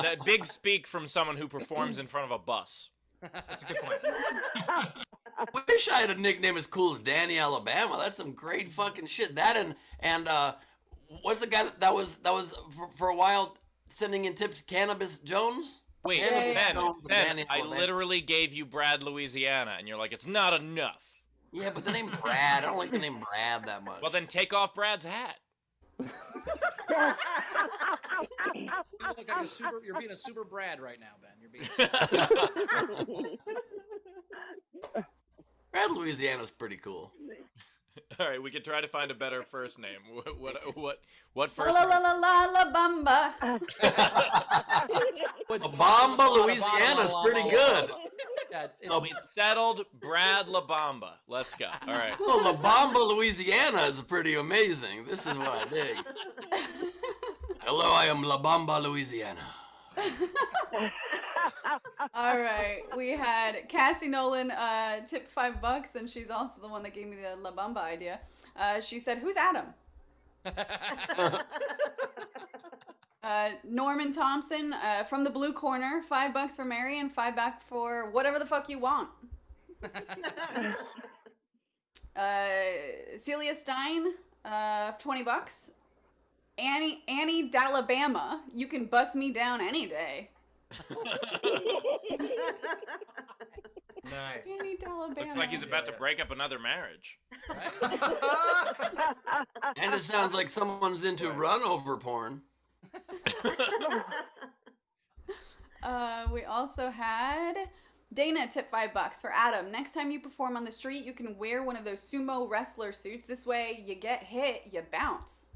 S2: That big speak from someone who performs in front of a bus.
S6: That's a good point.
S1: Wish I had a nickname as cool as Danny Alabama. That's some great fucking shit. That and what's the guy that was for a while sending in tips? Cannabis Jones.
S2: Wait, Ben, I literally gave you Brad, Louisiana, and you're like, it's not enough.
S1: Yeah, but the name Brad, I don't like the name Brad that much.
S2: Well, then take off Brad's hat.
S3: You're being a super Brad right now, Ben. You're being
S1: Brad, Louisiana's pretty cool.
S2: All right, we could try to find a better first name. What first
S4: La
S2: name?
S4: la la la la bamba.
S1: La Bamba, Louisiana's pretty good.
S3: Yeah,
S2: We settled Brad La Bamba. Let's go. All right.
S1: Oh, La Bamba, Louisiana is pretty amazing. This is what I dig. Hello, I am La Bamba, Louisiana.
S4: All right, we had Cassie Nolan tip $5, and she's also the one that gave me the La Bamba idea. She said, "Who's Adam?" Norman Thompson from the blue corner, $5 for Mary and $5 back for whatever the fuck you want. Celia Stein, $20. Annie Dalabama, you can bust me down any day.
S6: Nice.
S4: Annie Dalabama.
S2: Looks like he's about to break up another marriage.
S1: And it sounds like someone's into run-over porn.
S4: We also had Dana tip $5 for Adam. Next time you perform on the street, you can wear one of those sumo wrestler suits. This way, you get hit, you bounce.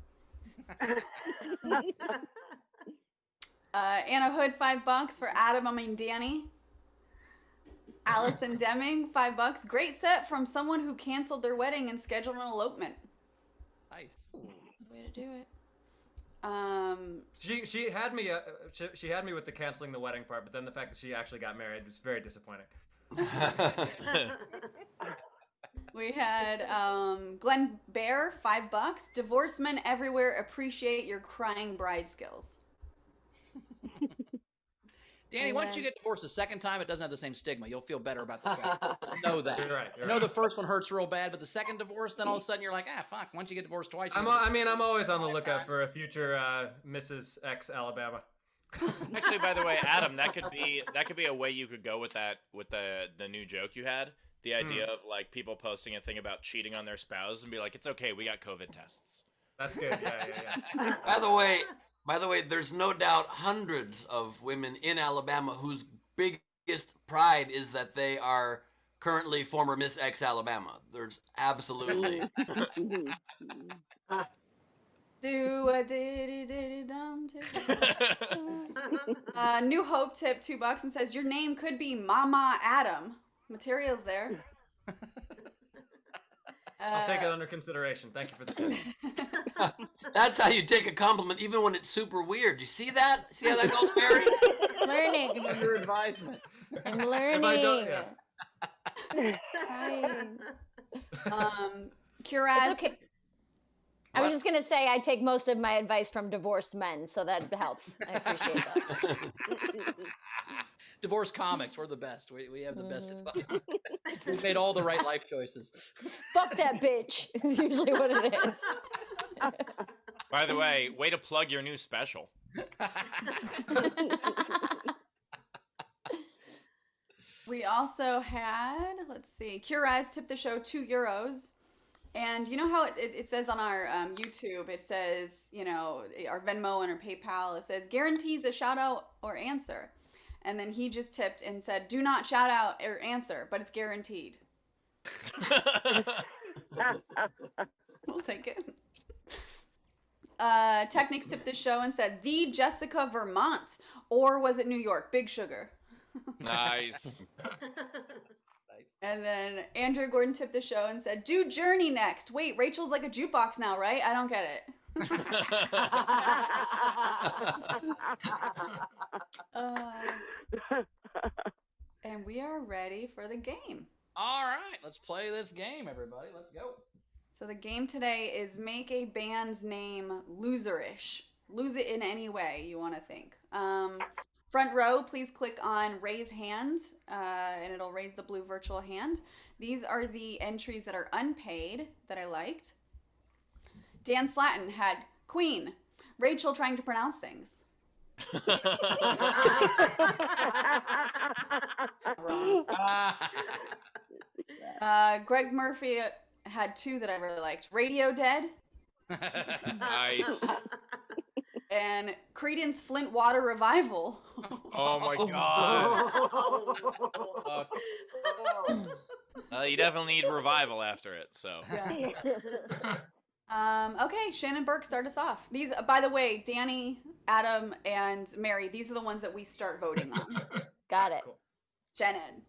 S4: Anna Hood, $5 for Adam. Danny. Allison Deming, $5. Great set from someone who canceled their wedding and scheduled an elopement.
S3: Nice.
S4: Way to do it.
S6: She had me she had me with the canceling the wedding part, but then the fact that she actually got married was very disappointing.
S4: We had Glenn Bear, $5. Divorced men everywhere appreciate your crying bride skills.
S3: Danny, once you get divorced the second time, it doesn't have the same stigma. You'll feel better about the second. Just know that.
S6: You're right.
S3: I know the first one hurts real bad, but the second divorce, then all of a sudden you're like, fuck. Once you get divorced twice,
S6: I'm always on the lookout for a future Mrs. X Alabama.
S2: Actually, by the way, Adam, that could be a way you could go with that, with the new joke you had. The idea of like people posting a thing about cheating on their spouse and be like, it's okay, we got COVID tests.
S6: That's good. Yeah.
S1: By the way, there's no doubt hundreds of women in Alabama whose biggest pride is that they are currently former Miss X Alabama. There's absolutely.
S4: New Hope tip $2 and says your name could be Mama Adam. Materials there.
S6: I'll take it under consideration. Thank you for the tip.
S1: That's how you take a compliment, even when it's super weird. You see that? See how that goes, Mary?
S5: Learning.
S3: Under advisement.
S5: I'm learning.
S6: If I don't, yeah.
S4: Curaz.
S5: It's okay. I was just gonna say I take most of my advice from divorced men, so that helps. I appreciate that.
S3: Divorce comics, we're the best. We have the best advice. We've made all the right life choices.
S5: Fuck that bitch is usually what it is.
S2: By the way, way to plug your new special.
S4: We also had, let's see, Curaz tipped the show €2. And you know how it says on our YouTube, it says, our Venmo and our PayPal, it says guarantees a shout out or answer. And then he just tipped and said, do not shout out or answer, but it's guaranteed. We'll take it. Technics tipped the show and said, the Jessica Vermont. Or was it New York? Big Sugar.
S2: Nice.
S4: And then Andrew Gordon tipped the show and said, do Journey next. Wait, Rachel's like a jukebox now, right? I don't get it. And we are ready for the game.
S3: All right, let's play this game, everybody. Let's go.
S4: So the game today is make a band's name loserish. Lose it in any way you want to think. Front row, please click on raise hand, and it'll raise the blue virtual hand. These are the entries that are unpaid that I liked. Dan Slatton had Queen. Rachel trying to pronounce things. Wrong. Greg Murphy had 2 that I really liked. Radio Dead.
S2: Nice.
S4: And Creedence Flint Water Revival.
S2: Oh my god. You definitely need revival after it, so.
S4: Yeah. Okay, Shannon Burke, start us off. These, by the way, Danny, Adam, and Mary, these are the ones that we start voting on.
S5: Got it.
S6: Cool.
S4: Shannon.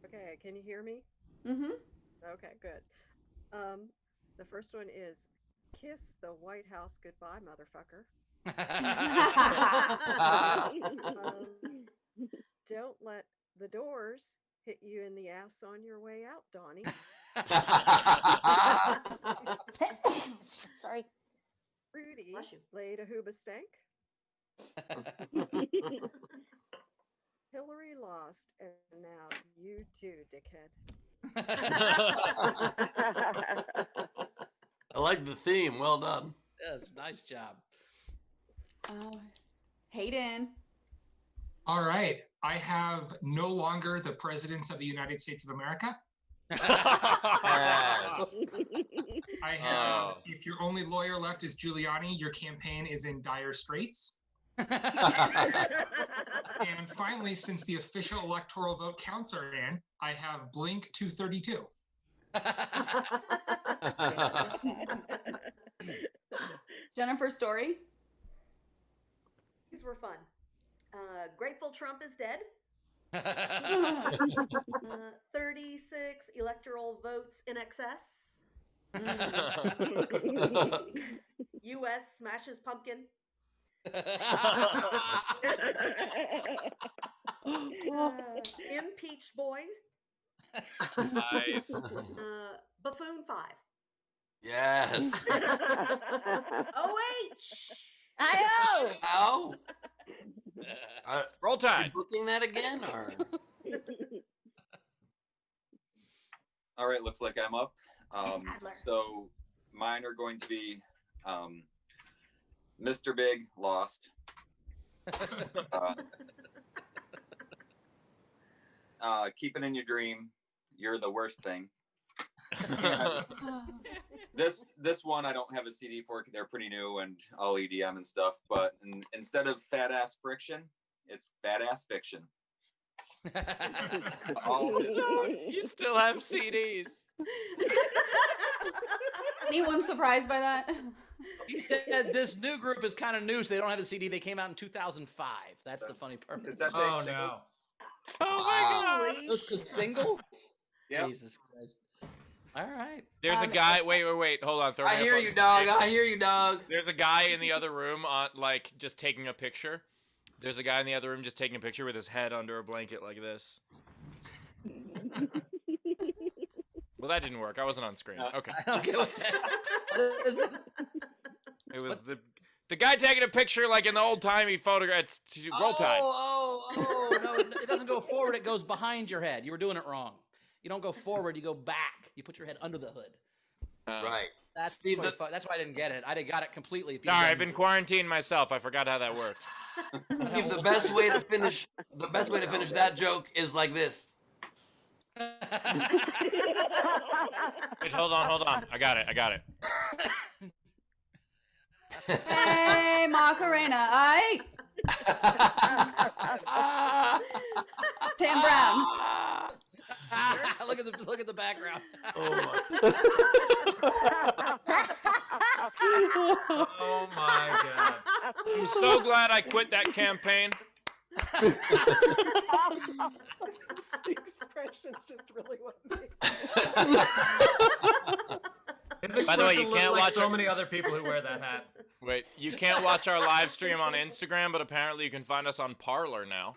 S9: Okay, can you hear me?
S4: Mm-hmm.
S9: Okay, good. The first one is kiss the White House goodbye, motherfucker. Don't let the Doors hit you in the ass on your way out, Donnie.
S5: Sorry.
S9: Rudy laid a hooba stank. Hillary lost, and now you too, dickhead.
S1: I like the theme. Well done.
S3: Yes, nice job.
S4: Hayden.
S11: All right. I have no longer the presidents of the United States of America.
S1: Yes.
S11: I have, if your only lawyer left is Giuliani, your campaign is in dire straits. And finally, since the official electoral vote counts are in, I have Blink 232.
S4: Jennifer Story.
S12: These were fun. Grateful Trump is dead. 36 electoral votes in excess. U.S. smashes pumpkin. Impeached boys.
S2: Nice.
S12: Buffoon 5.
S1: Yes.
S12: OH.
S5: I-O.
S1: Ow.
S2: Roll
S1: Are you
S2: Tide.
S1: booking that again, or?
S13: All right, looks like I'm up.
S12: Adler.
S13: So mine are going to be Mr. Big lost. Keeping in your dream, you're the worst thing. This one I don't have a CD for. They're pretty new and all EDM and stuff. But instead of fat ass friction, it's badass fiction.
S2: You still have CDs.
S4: Anyone surprised by that?
S3: He said this new group is kind of new, so they don't have a CD. They came out in 2005. That's the funny part.
S13: Is that
S6: Oh no.
S2: Oh my God.
S3: Those singles?
S13: Yep.
S3: Jesus Christ. All right.
S2: There's a guy. Wait. Hold on. Throw me
S1: I
S2: up
S1: hear
S2: on
S1: you,
S2: the
S1: dog.
S2: stage.
S1: I hear you, dog.
S2: There's a guy in the other room, like just taking a picture. There's a guy in the other room just taking a picture with his head under a blanket like this. Well, that didn't work. I wasn't on screen. Okay.
S3: I don't get what that what is it?
S2: It was the guy taking a picture like in the old timey photographs. Roll Tide.
S3: Oh, no, it doesn't go forward. It goes behind your head. You were doing it wrong. You don't go forward. You go back. You put your head under the hood.
S1: Right.
S3: That's
S1: Steve,
S3: that's why I didn't get it. I got it completely. If you
S2: Sorry,
S3: didn't-
S2: I've been quarantined myself. I forgot how that works.
S1: Steve, the best way to finish that joke is like this.
S2: Wait, hold on. I got it.
S4: Hey, Macarena. Aye. Tam Brown.
S3: look at the background.
S6: Oh my God.
S2: I'm so glad I quit that campaign.
S9: The expression's just really what makes
S6: His
S2: By the way,
S6: expression
S2: you
S6: looks
S2: can't
S6: like
S2: watch
S6: so
S2: it.
S6: many other people who wear that hat.
S2: Wait, you can't watch our live stream on Instagram, but apparently you can find us on Parlor now.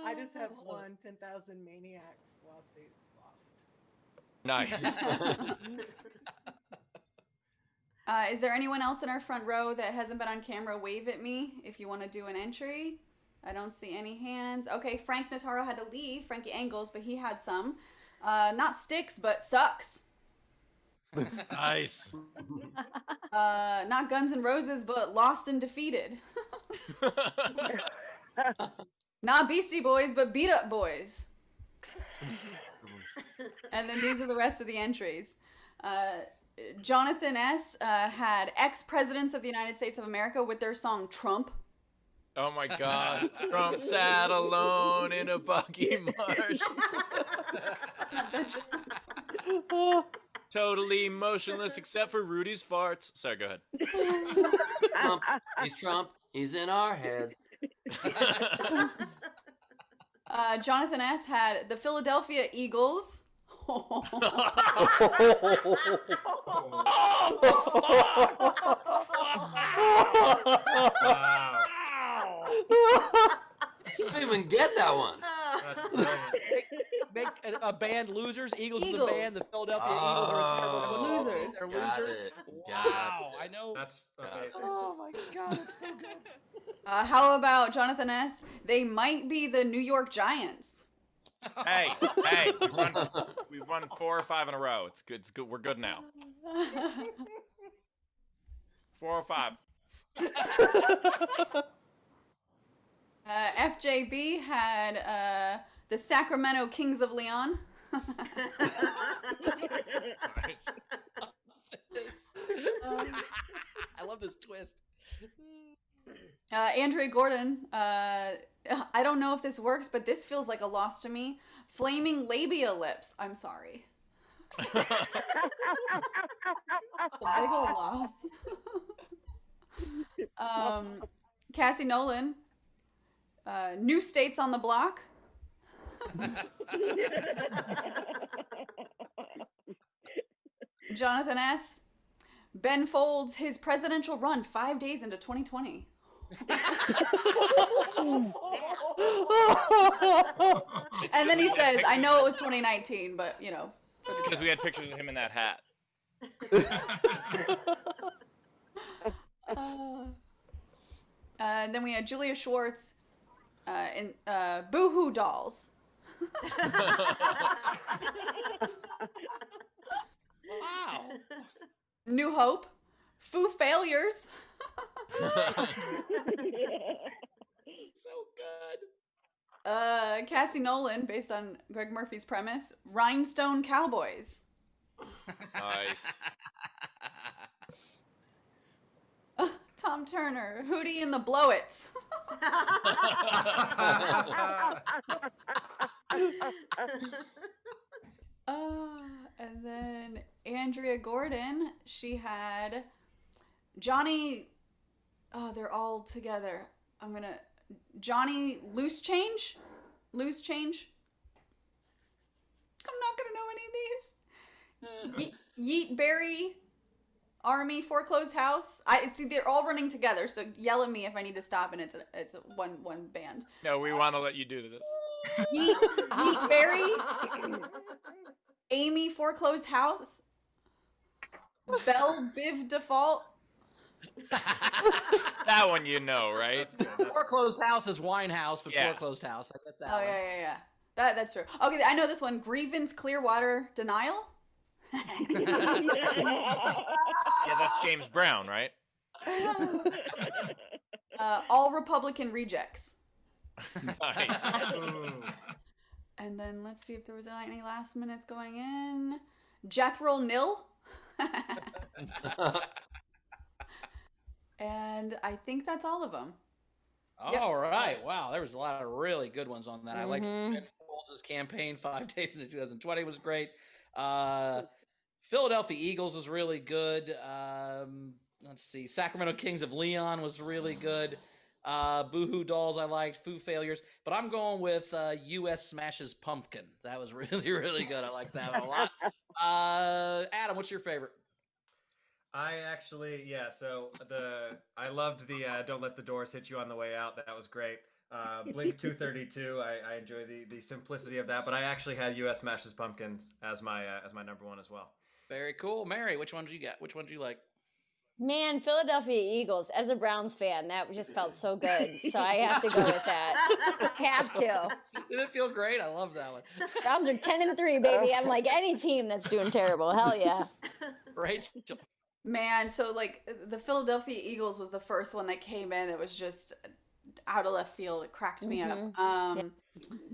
S14: I just have one 10,000 Maniacs lawsuits lost.
S2: Nice.
S4: Is there anyone else in our front row that hasn't been on camera? Wave at me if you want to do an entry. I don't see any hands. Okay, Frank Notaro had to leave, Frankie Angles, but he had some. Not sticks, but sucks.
S2: Nice.
S4: Not Guns N' Roses, but Lost and Defeated. Not Beastie Boys, but Beat Up Boys. And then these are the rest of the entries. Jonathan S. Had ex-presidents of the United States of America with their song Trump.
S2: Oh my God. Trump sat alone in a buggy marsh. Totally motionless except for Rudy's farts. Sorry, go ahead.
S1: Trump. He's Trump. He's in our head.
S4: Jonathan S. had the Philadelphia Eagles.
S6: Wow.
S1: I didn't even get that one.
S6: That's brilliant.
S3: a band, Losers. Eagles is a
S4: Eagles.
S3: band. The Philadelphia Eagles are a terrible football team.
S4: Losers.
S3: They're
S1: Got
S3: losers.
S1: it.
S3: Wow, I know.
S6: That's amazing.
S3: Oh my God, it's so good.
S4: How about Jonathan S? They might be the New York Giants.
S2: Hey, we've won 4 or 5 in a row. It's good. It's good. We're good now. 4 or 5.
S4: FJB had the Sacramento Kings of Leon.
S3: I love this twist.
S4: Andrea Gordon, I don't know if this works, but this feels like a loss to me. Flaming labia lips. I'm sorry. I go lost. Cassie Nolan, new states on the block. Jonathan S. Ben Folds, his presidential run 5 days into 2020. And then he says, I know it was 2019, but you know.
S2: That's because we had pictures of him in that hat.
S4: And then we had Julia Schwartz in Boohoo Dolls.
S3: Wow.
S4: New Hope. Foo Failures.
S3: So good.
S4: Cassie Nolan, based on Greg Murphy's premise. Rhinestone Cowboys.
S2: Nice.
S4: Tom Turner. Hootie and the Blowits. And then Andrea Gordon, she had Johnny. Oh, they're all together. Johnny Loose Change? Loose Change? I'm not gonna know any of these. Yeet Berry Army Foreclosed House. I see they're all running together, so yell at me if I need to stop and it's a one band.
S2: No, we want to let you do this.
S4: Yeet Berry Amy Foreclosed House. Belle Biv Default.
S2: That one you know, right?
S3: Foreclosed House is Wine House, but
S2: Yeah.
S3: Foreclosed House. I get that.
S4: Oh
S3: one.
S4: yeah. That's true. Okay, I know this one. Grievance Clearwater Denial.
S2: Yeah, that's James Brown, right?
S4: All Republican Rejects.
S2: Nice.
S4: And then let's see if there was any last minutes going in. Jethro Nil. And I think that's all of them.
S3: All right. Wow, there was a lot of really good ones on that. I liked Ben Folds' campaign 5 days into 2020 was great. Philadelphia Eagles was really good. Let's see. Sacramento Kings of Leon was really good. Boohoo Dolls I liked. Foo Failures. But I'm going with U.S. Smashes Pumpkin. That was really, really good. I like that one a lot. Adam, what's your favorite?
S6: I actually, so I loved the Don't Let the Doors Hit You on the Way Out. That was great. Blink 232, I enjoy the simplicity of that, but I actually had U.S. Smashes Pumpkins as my number one as well.
S3: Very cool. Mary, which one did you get? Which one do you like?
S5: Man, Philadelphia Eagles, as a Browns fan, that just felt so good. So I have to go with that. I have to.
S3: Did it feel great? I love that one.
S5: Browns are 10-3, baby. I'm like any team that's doing terrible. Hell yeah.
S3: Rachel.
S4: Man, so like the Philadelphia Eagles was the first one that came in. It was just out of left field. It cracked me up.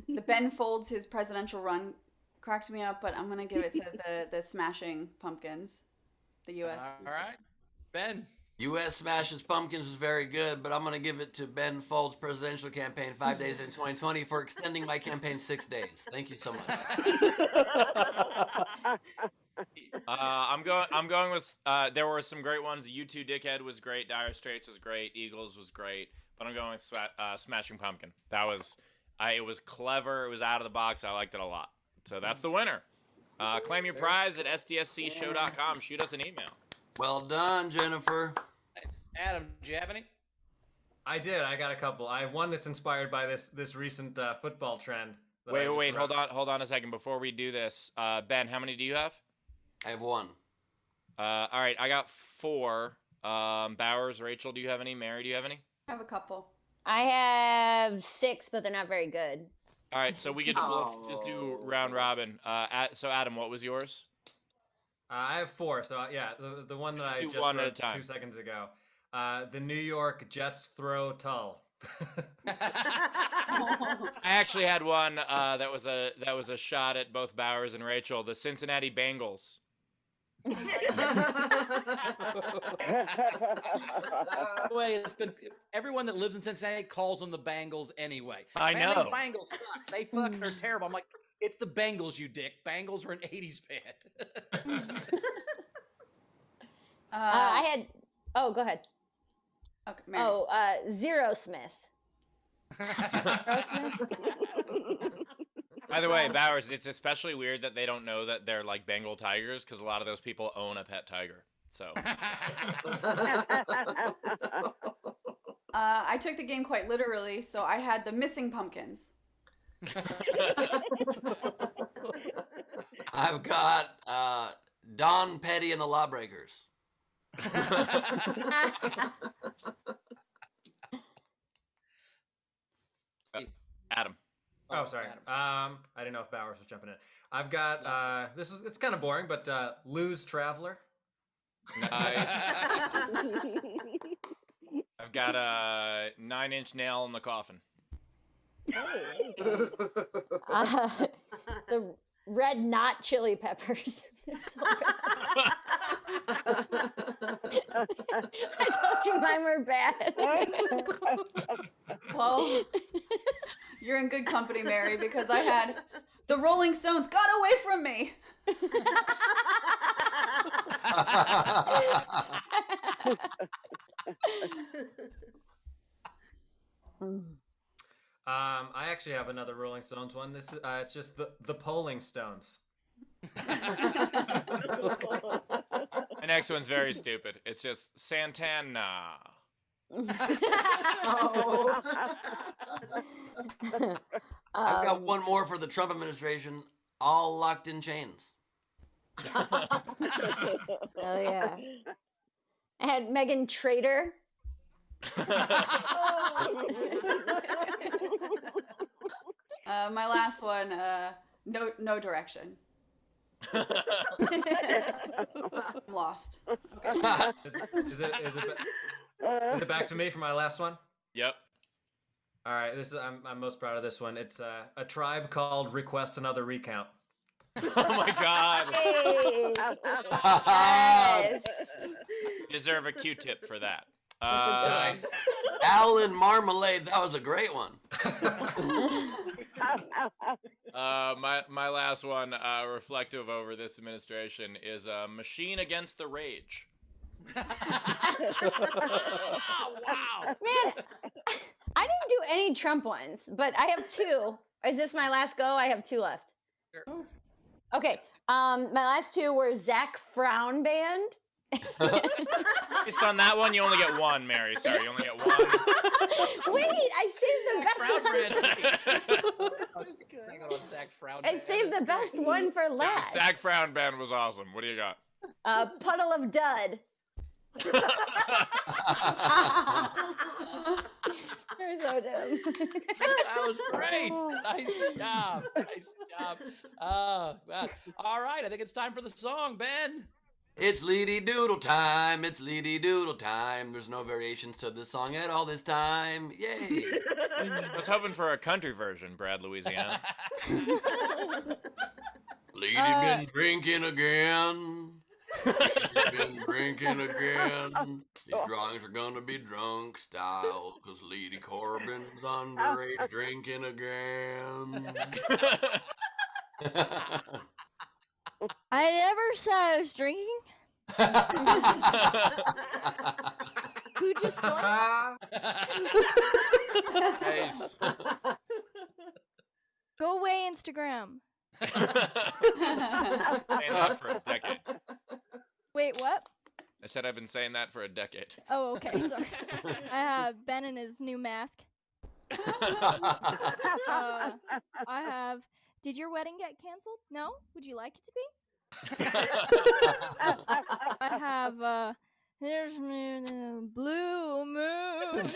S4: The Ben Folds, his presidential run, cracked me up. But I'm gonna give it to the Smashing Pumpkins, the U.S.
S3: All right, Ben.
S1: U.S. Smashes Pumpkins was very good, but I'm going to give it to Ben Folds' presidential campaign 5 days in 2020 for extending my campaign 6 days. Thank you so much.
S2: I'm going with there were some great ones. U2 Dickhead was great. Dire Straits was great. Eagles was great. But I'm going with Smashing Pumpkin. That was it was clever. It was out of the box. I liked it a lot. So that's the winner. Claim your prize at sdscshow.com. Shoot us an email.
S1: Well done, Jennifer.
S3: Adam, do you have any?
S6: I did. I got a couple. I have one that's inspired by this recent football trend but I
S2: Wait,
S6: just wrote.
S2: hold on a second before we do this. Ben, how many do you have?
S1: I have one.
S2: All right, I got 4. Bowers, Rachel, do you have any? Mary, do you have any?
S4: I have a couple.
S5: I have 6, but they're not very good.
S2: All right, so let's just do round robin. So Adam, what was yours?
S6: I have 4. So yeah, the one that I
S2: do
S6: just
S2: one at a
S6: wrote
S2: time.
S6: 2 seconds ago. The New York Jets throw Tull.
S2: I actually had one that was a shot at both Bowers and Rachel. The Cincinnati Bengals.
S3: Way it's been everyone that lives in Cincinnati calls them the Bengals anyway.
S2: I
S3: Man,
S2: know.
S3: these Bengals suck. They fucking are terrible. I'm like, it's the Bengals, you dick. Bengals were an '80s band.
S5: I had. Oh, go ahead.
S4: Okay, Mary.
S5: Oh, Zero Smith. Zero Smith.
S2: By the way, Bowers, it's especially weird that they don't know that they're like Bengal tigers because a lot of those people own a pet tiger. So
S4: I took the game quite literally, so I had the missing pumpkins.
S1: I've got Don Petty and the Lawbreakers.
S2: Adam.
S6: Oh, sorry. I didn't know if Bowers was jumping in. I've got it's kind of boring, but Lose Traveler.
S2: Nice. I've got a 9-inch nail in the coffin.
S5: The Red Knot Chili Peppers. They're so bad. I told you mine were bad.
S4: Well, you're in good company, Mary, because I had the Rolling Stones got away from me.
S6: I actually have another Rolling Stones one. This is it's just the Polling Stones.
S2: The next one's very stupid. It's just Santana.
S1: I've got one more for the Trump administration, all locked in chains.
S5: Oh yeah. I had Megan Trader.
S4: My last one, no direction. I'm lost. Okay.
S6: Is it back to me for my last one?
S2: Yep.
S6: All right. I'm most proud of this one. It's a tribe called Request Another Recount.
S2: Oh my God.
S5: Hey.
S2: Yes. You deserve a Q-tip for that.
S6: Nice.
S1: Alan Marmalade, that was a great one.
S2: My last one, reflective over this administration, is Machine Against the Rage.
S5: Oh, wow. Man, I didn't do any Trump ones, but I have 2. Is this my last go? I have 2 left.
S3: Sure.
S5: Okay. My last 2 were Zach Frown Band.
S2: Based on that one, you only get 1, Mary. Sorry, you only get 1.
S5: Wait, I saved the best one. I saved the best one for last.
S2: Zach Frown Band was awesome. What do you got?
S5: Puddle of Dud. You're so dumb.
S3: That was great. Nice job. Nice job. Oh, God. All right. I think it's time for the song, Ben.
S1: It's Leedy Doodle time. It's Leedy Doodle time. There's no variations to the song at all this time. Yay.
S2: I was hoping for a country version, Brad, Louisiana.
S1: Lady been drinking again. Lady been drinking again. These drawings are gonna be drunk style, cause Lady Corbin's underage drinking again.
S15: I never said I was drinking. Who just scored?
S2: Nice.
S15: Go away, Instagram.
S2: Saying that for a decade.
S15: Wait, what?
S2: I said I've been saying that for a decade.
S15: Oh, okay. Sorry. I have Ben in his new mask. I have. Did your wedding get canceled? No. Would you like it to be? I have. Here's blue moon.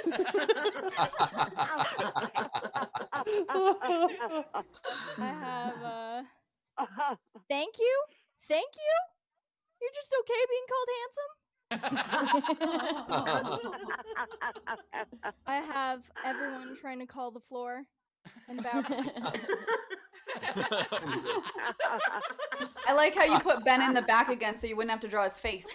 S15: I have. Thank you. Thank you. You're just okay being called handsome. I have everyone trying to call the floor and bow.
S4: I like how you put Ben in the back again so you wouldn't have to draw his face.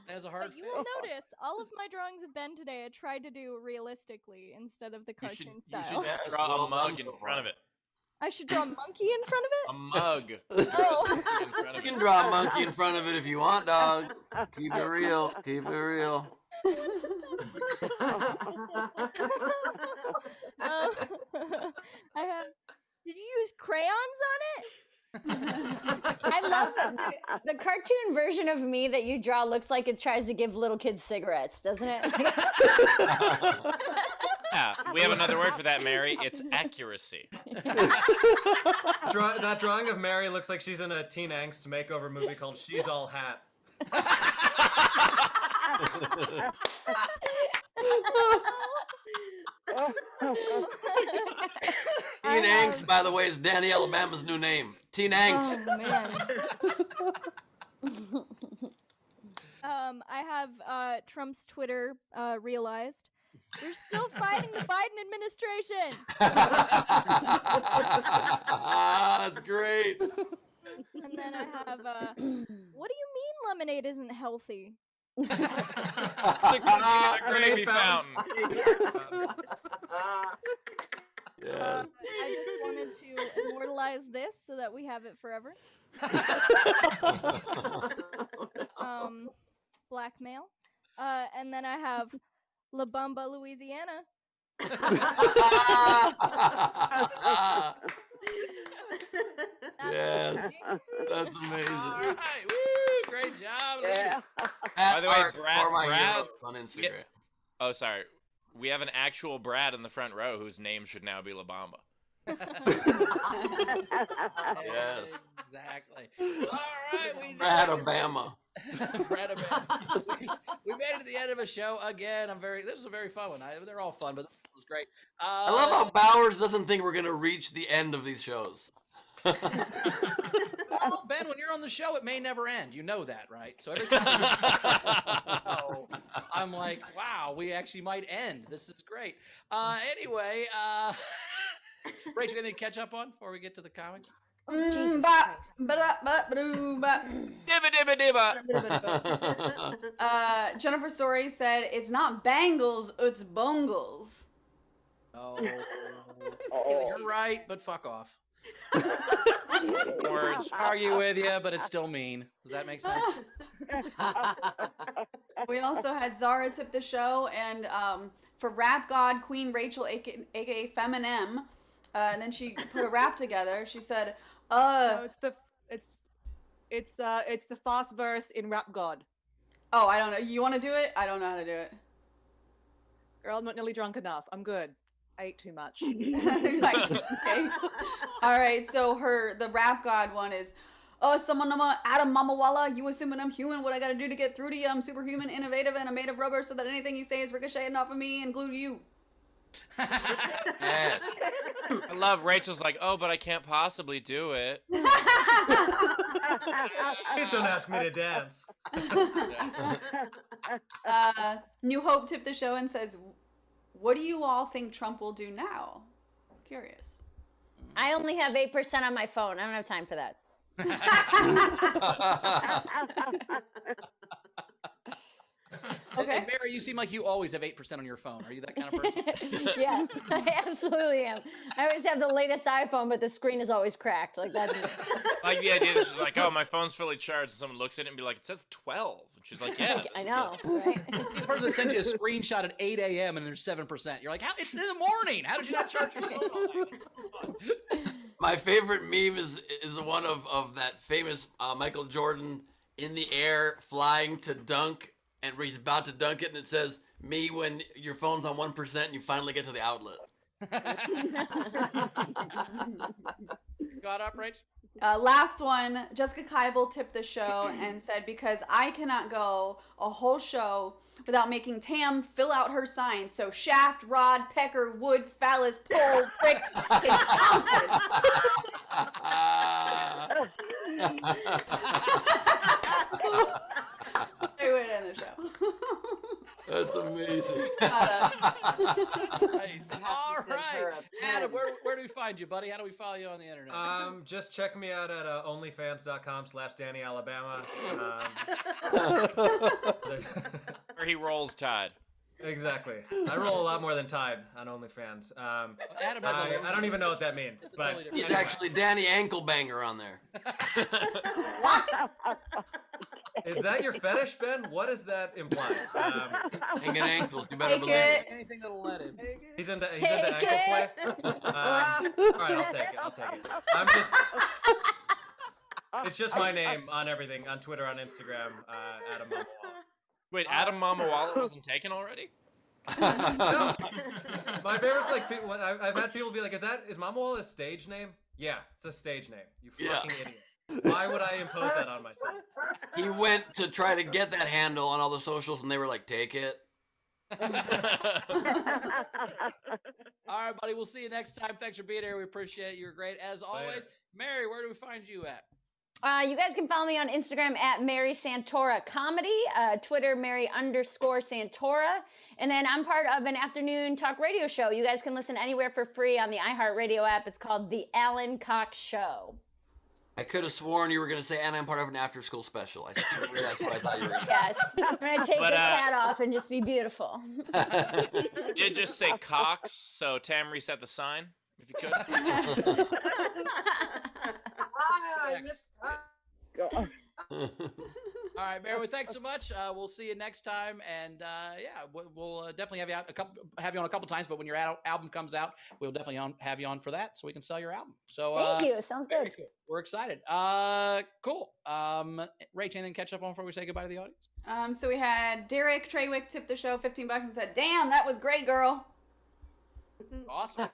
S3: There's a hard
S15: You will notice all of my drawings of Ben today I tried to do realistically instead of the cartoon style.
S2: You should draw a mug in front of it.
S15: I should draw a monkey in front of it?
S2: A mug.
S15: Oh.
S1: You can draw a monkey in front of it if you want, dog. Keep it real. Keep it real.
S15: I have. Did you use crayons on it?
S5: I love the cartoon version of me that you draw looks like it tries to give little kids cigarettes, doesn't it?
S2: Yeah, we have another word for that, Mary. It's accuracy.
S6: That drawing of Mary looks like she's in a teen angst makeover movie called She's All Hat.
S1: Teen Angst, by the way, is Danny Alabama's new name. Teen Angst.
S5: Oh, man.
S15: I have Trump's Twitter realized. We're still fighting the Biden administration.
S1: That's great.
S15: And then I have, what do you mean lemonade isn't healthy?
S2: Gravy fountain.
S1: Yes.
S15: I just wanted to immortalize this so that we have it forever. Blackmail. And then I have La Bamba, Louisiana.
S1: Yes, that's amazing.
S3: All right, woo, great job, lady.
S2: By the way,
S1: Art
S2: Brad,
S1: for my
S2: Brad
S1: heroes on Instagram.
S2: Oh, sorry. We have an actual Brad in the front row whose name should now be La Bamba.
S1: Yes.
S3: Exactly. All right, we
S1: Brad Obama.
S3: Brad Obama. We made it to the end of a show again. This is a very fun one. They're all fun, but this was great.
S1: I love how Bowers doesn't think we're gonna reach the end of these shows.
S3: Well, Ben, when you're on the show, it may never end. You know that, right? So every time I'm like, wow, we actually might end. This is great. Anyway, Rachel, anything to catch up on before we get to the comics?
S4: Jennifer Story said, "It's not bangles, it's bungles."
S3: Oh, you're right, but fuck off.
S2: Words.
S3: Argue with you, but it's still mean. Does that make sense?
S4: We also had Zara tip the show, and for Rap God Queen Rachel, aka Feminem, and then she put a rap together. She said,
S16: No, it's the fast verse in Rap God.
S4: Oh, I don't know. You want to do it? I don't know how to do it.
S16: Girl, I'm not nearly drunk enough. I'm good. I ate too much.
S4: Nice. Okay. All right. So the Rap God one is, someone Adam Mamawala, you assuming I'm human? What I gotta do to get through to you? I'm superhuman, innovative, and I'm made of rubber, so that anything you say is ricocheting off of me and glued to you.
S1: Yes.
S2: I love Rachel's like, oh, but I can't possibly do it.
S6: Please don't ask me to dance.
S4: New Hope tipped the show and says, "What do you all think Trump will do now?" Curious.
S5: I only have 8% on my phone. I don't have time for that.
S3: Okay. And Mary, you seem like you always have 8% on your phone. Are you that kind of person?
S5: Yeah, I absolutely am. I always have the latest iPhone, but the screen is always cracked. Like that's me.
S2: Like the idea that she's like, oh, my phone's fully charged, and someone looks at it and be like, it says 12. And she's like, yeah.
S5: I know, right?
S3: This person sends you a screenshot at 8 a.m. and there's 7%. You're like, how? It's in the morning. How did you not charge your phone?
S1: My favorite meme is the one of that famous Michael Jordan in the air flying to dunk, and where he's about to dunk it, and it says, Me when your phone's on 1% and you finally get to the outlet.
S3: Got up, Rach?
S4: Last one, Jessica Keibel tipped the show and said, because I cannot go a whole show without making Tam fill out her signs. So shaft, rod, pecker, wood, phallus, pole, prick, Johnson. Great way to end the show.
S1: That's amazing.
S3: Nice. All right. Adam, where do we find you, buddy? How do we follow you on the internet?
S6: Just check me out at onlyfans.com/DannyAlabama.
S2: Where he rolls Tide.
S6: Exactly. I roll a lot more than Tide on OnlyFans.
S3: Adam has
S6: I don't even know what that means, but
S1: He's actually Danny Anklebanger on there.
S6: is that your fetish, Ben? What does that imply?
S1: Hanging ankles, you better
S4: Take
S1: believe
S4: it.
S1: it.
S3: Anything that'll let him.
S6: He's into ankle play. All right, I'll take it. I'm just. It's just my name on everything, on Twitter, on Instagram, Adam Mamawala.
S2: Wait, Adam Mamawala wasn't taken already?
S6: No. My favorite's like I've had people be like, "Is Mamawala a stage name?" Yeah, it's a stage name. You fucking idiot. Why would I impose that on myself?
S1: He went to try to get that handle on all the socials, and they were like, "Take it."
S3: All right, buddy. We'll see you next time. Thanks for being here. We appreciate it. You're great as always. Mary, where do we find you at?
S5: You guys can follow me on Instagram at Mary Santora Comedy, Twitter Mary_Santora, and then I'm part of an afternoon talk radio show. You guys can listen anywhere for free on the iHeartRadio app. It's called The Alan Cox Show.
S1: I could have sworn you were going to say, and I'm part of an after-school special. I swear that's what I thought you were going to say.
S5: Yes, I'm gonna take
S2: But,
S5: this hat off and just be beautiful.
S2: You did just say Cox, so Tam, reset the sign, if you could.
S3: All right, Mary. Well, thanks so much. We'll see you next time, and we'll definitely have you out have you on a couple times. But when your album comes out, we'll definitely have you on for that, so we can sell your album. So
S5: Thank you. Sounds good.
S3: We're excited. Cool. Rach, anything to catch up on before we say goodbye to the audience?
S4: So we had Derek Treywick tip the show $15 and said, "Damn, that was great, girl."
S3: Awesome.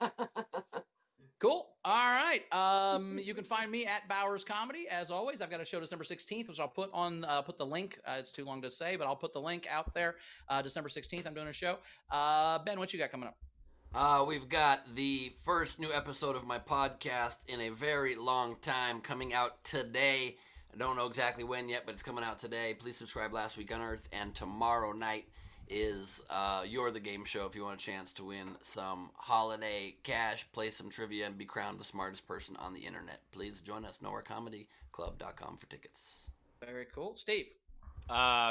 S3: Cool. All right. You can find me at Bowers Comedy. As always, I've got a show December 16th, which I'll put on, put the link. It's too long to say, but I'll put the link out there. December 16th, I'm doing a show. Ben, what you got coming up?
S1: We've got the first new episode of my podcast in a very long time coming out today. I don't know exactly when yet, but it's coming out today. Please subscribe. Last Week Unearthed, and tomorrow night is You're the Game Show if you want a chance to win some holiday cash, play some trivia, and be crowned the smartest person on the internet. Please join us, nowherecomedyclub.com for tickets.
S3: Very cool. Steve?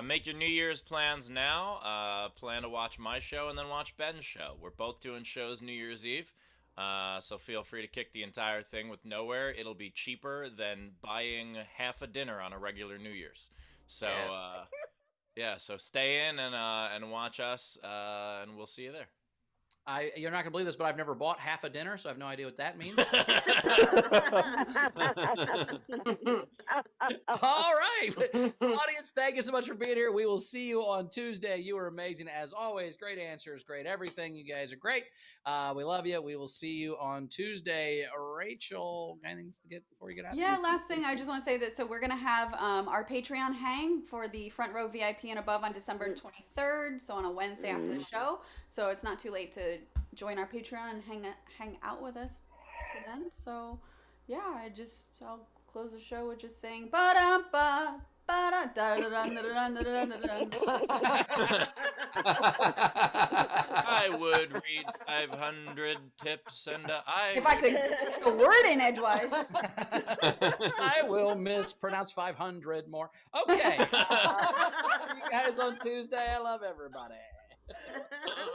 S2: Make your New Year's plans now. Plan to watch my show and then watch Ben's show. We're both doing shows New Year's Eve, so feel free to kick the entire thing with Nowhere. It'll be cheaper than buying half a dinner on a regular New Year's. So, yeah, so stay in and watch us, and we'll see you there.
S3: You're not gonna believe this, but I've never bought half a dinner, so I have no idea what that means. All right, audience, thank you so much for being here. We will see you on Tuesday. You are amazing as always. Great answers, great everything. You guys are great. We love you. We will see you on Tuesday. Rachel, anything to get before you get out?
S4: Yeah, last thing, I just want to say that, so we're going to have our Patreon hang for the front row VIP and above on December 23rd, so on a Wednesday after the show. So it's not too late to join our Patreon and hang out with us to then. So yeah, I'll close the show with just saying ba-da-ba,
S2: I would read 500 tips and
S4: if I could get a word in edgewise.
S3: I will mispronounce 500 more. Okay. See you guys on Tuesday. I love everybody.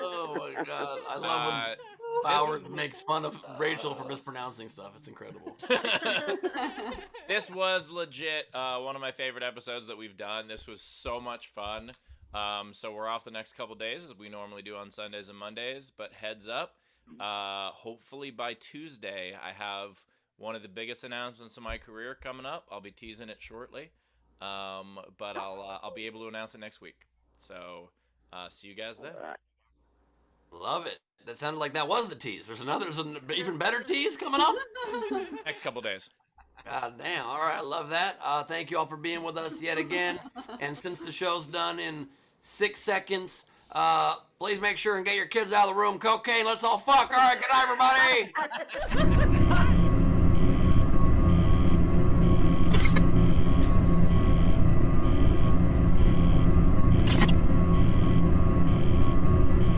S1: Oh my God. I love when Bowers makes fun of Rachel for mispronouncing stuff. It's incredible.
S2: This was legit one of my favorite episodes that we've done. This was so much fun. So we're off the next couple days as we normally do on Sundays and Mondays, but heads up, hopefully by Tuesday I have one of the biggest announcements of my career coming up. I'll be teasing it shortly, but I'll be able to announce it next week. So See you guys then.
S1: Love it. That sounded like that was the tease. There's an even better tease coming up.
S2: Next couple days.
S1: God damn. All right, I love that. Thank you all for being with us yet again. And since the show's done in 6 seconds, please make sure and get your kids out of the room. Cocaine, let's all fuck. All right, good night, everybody.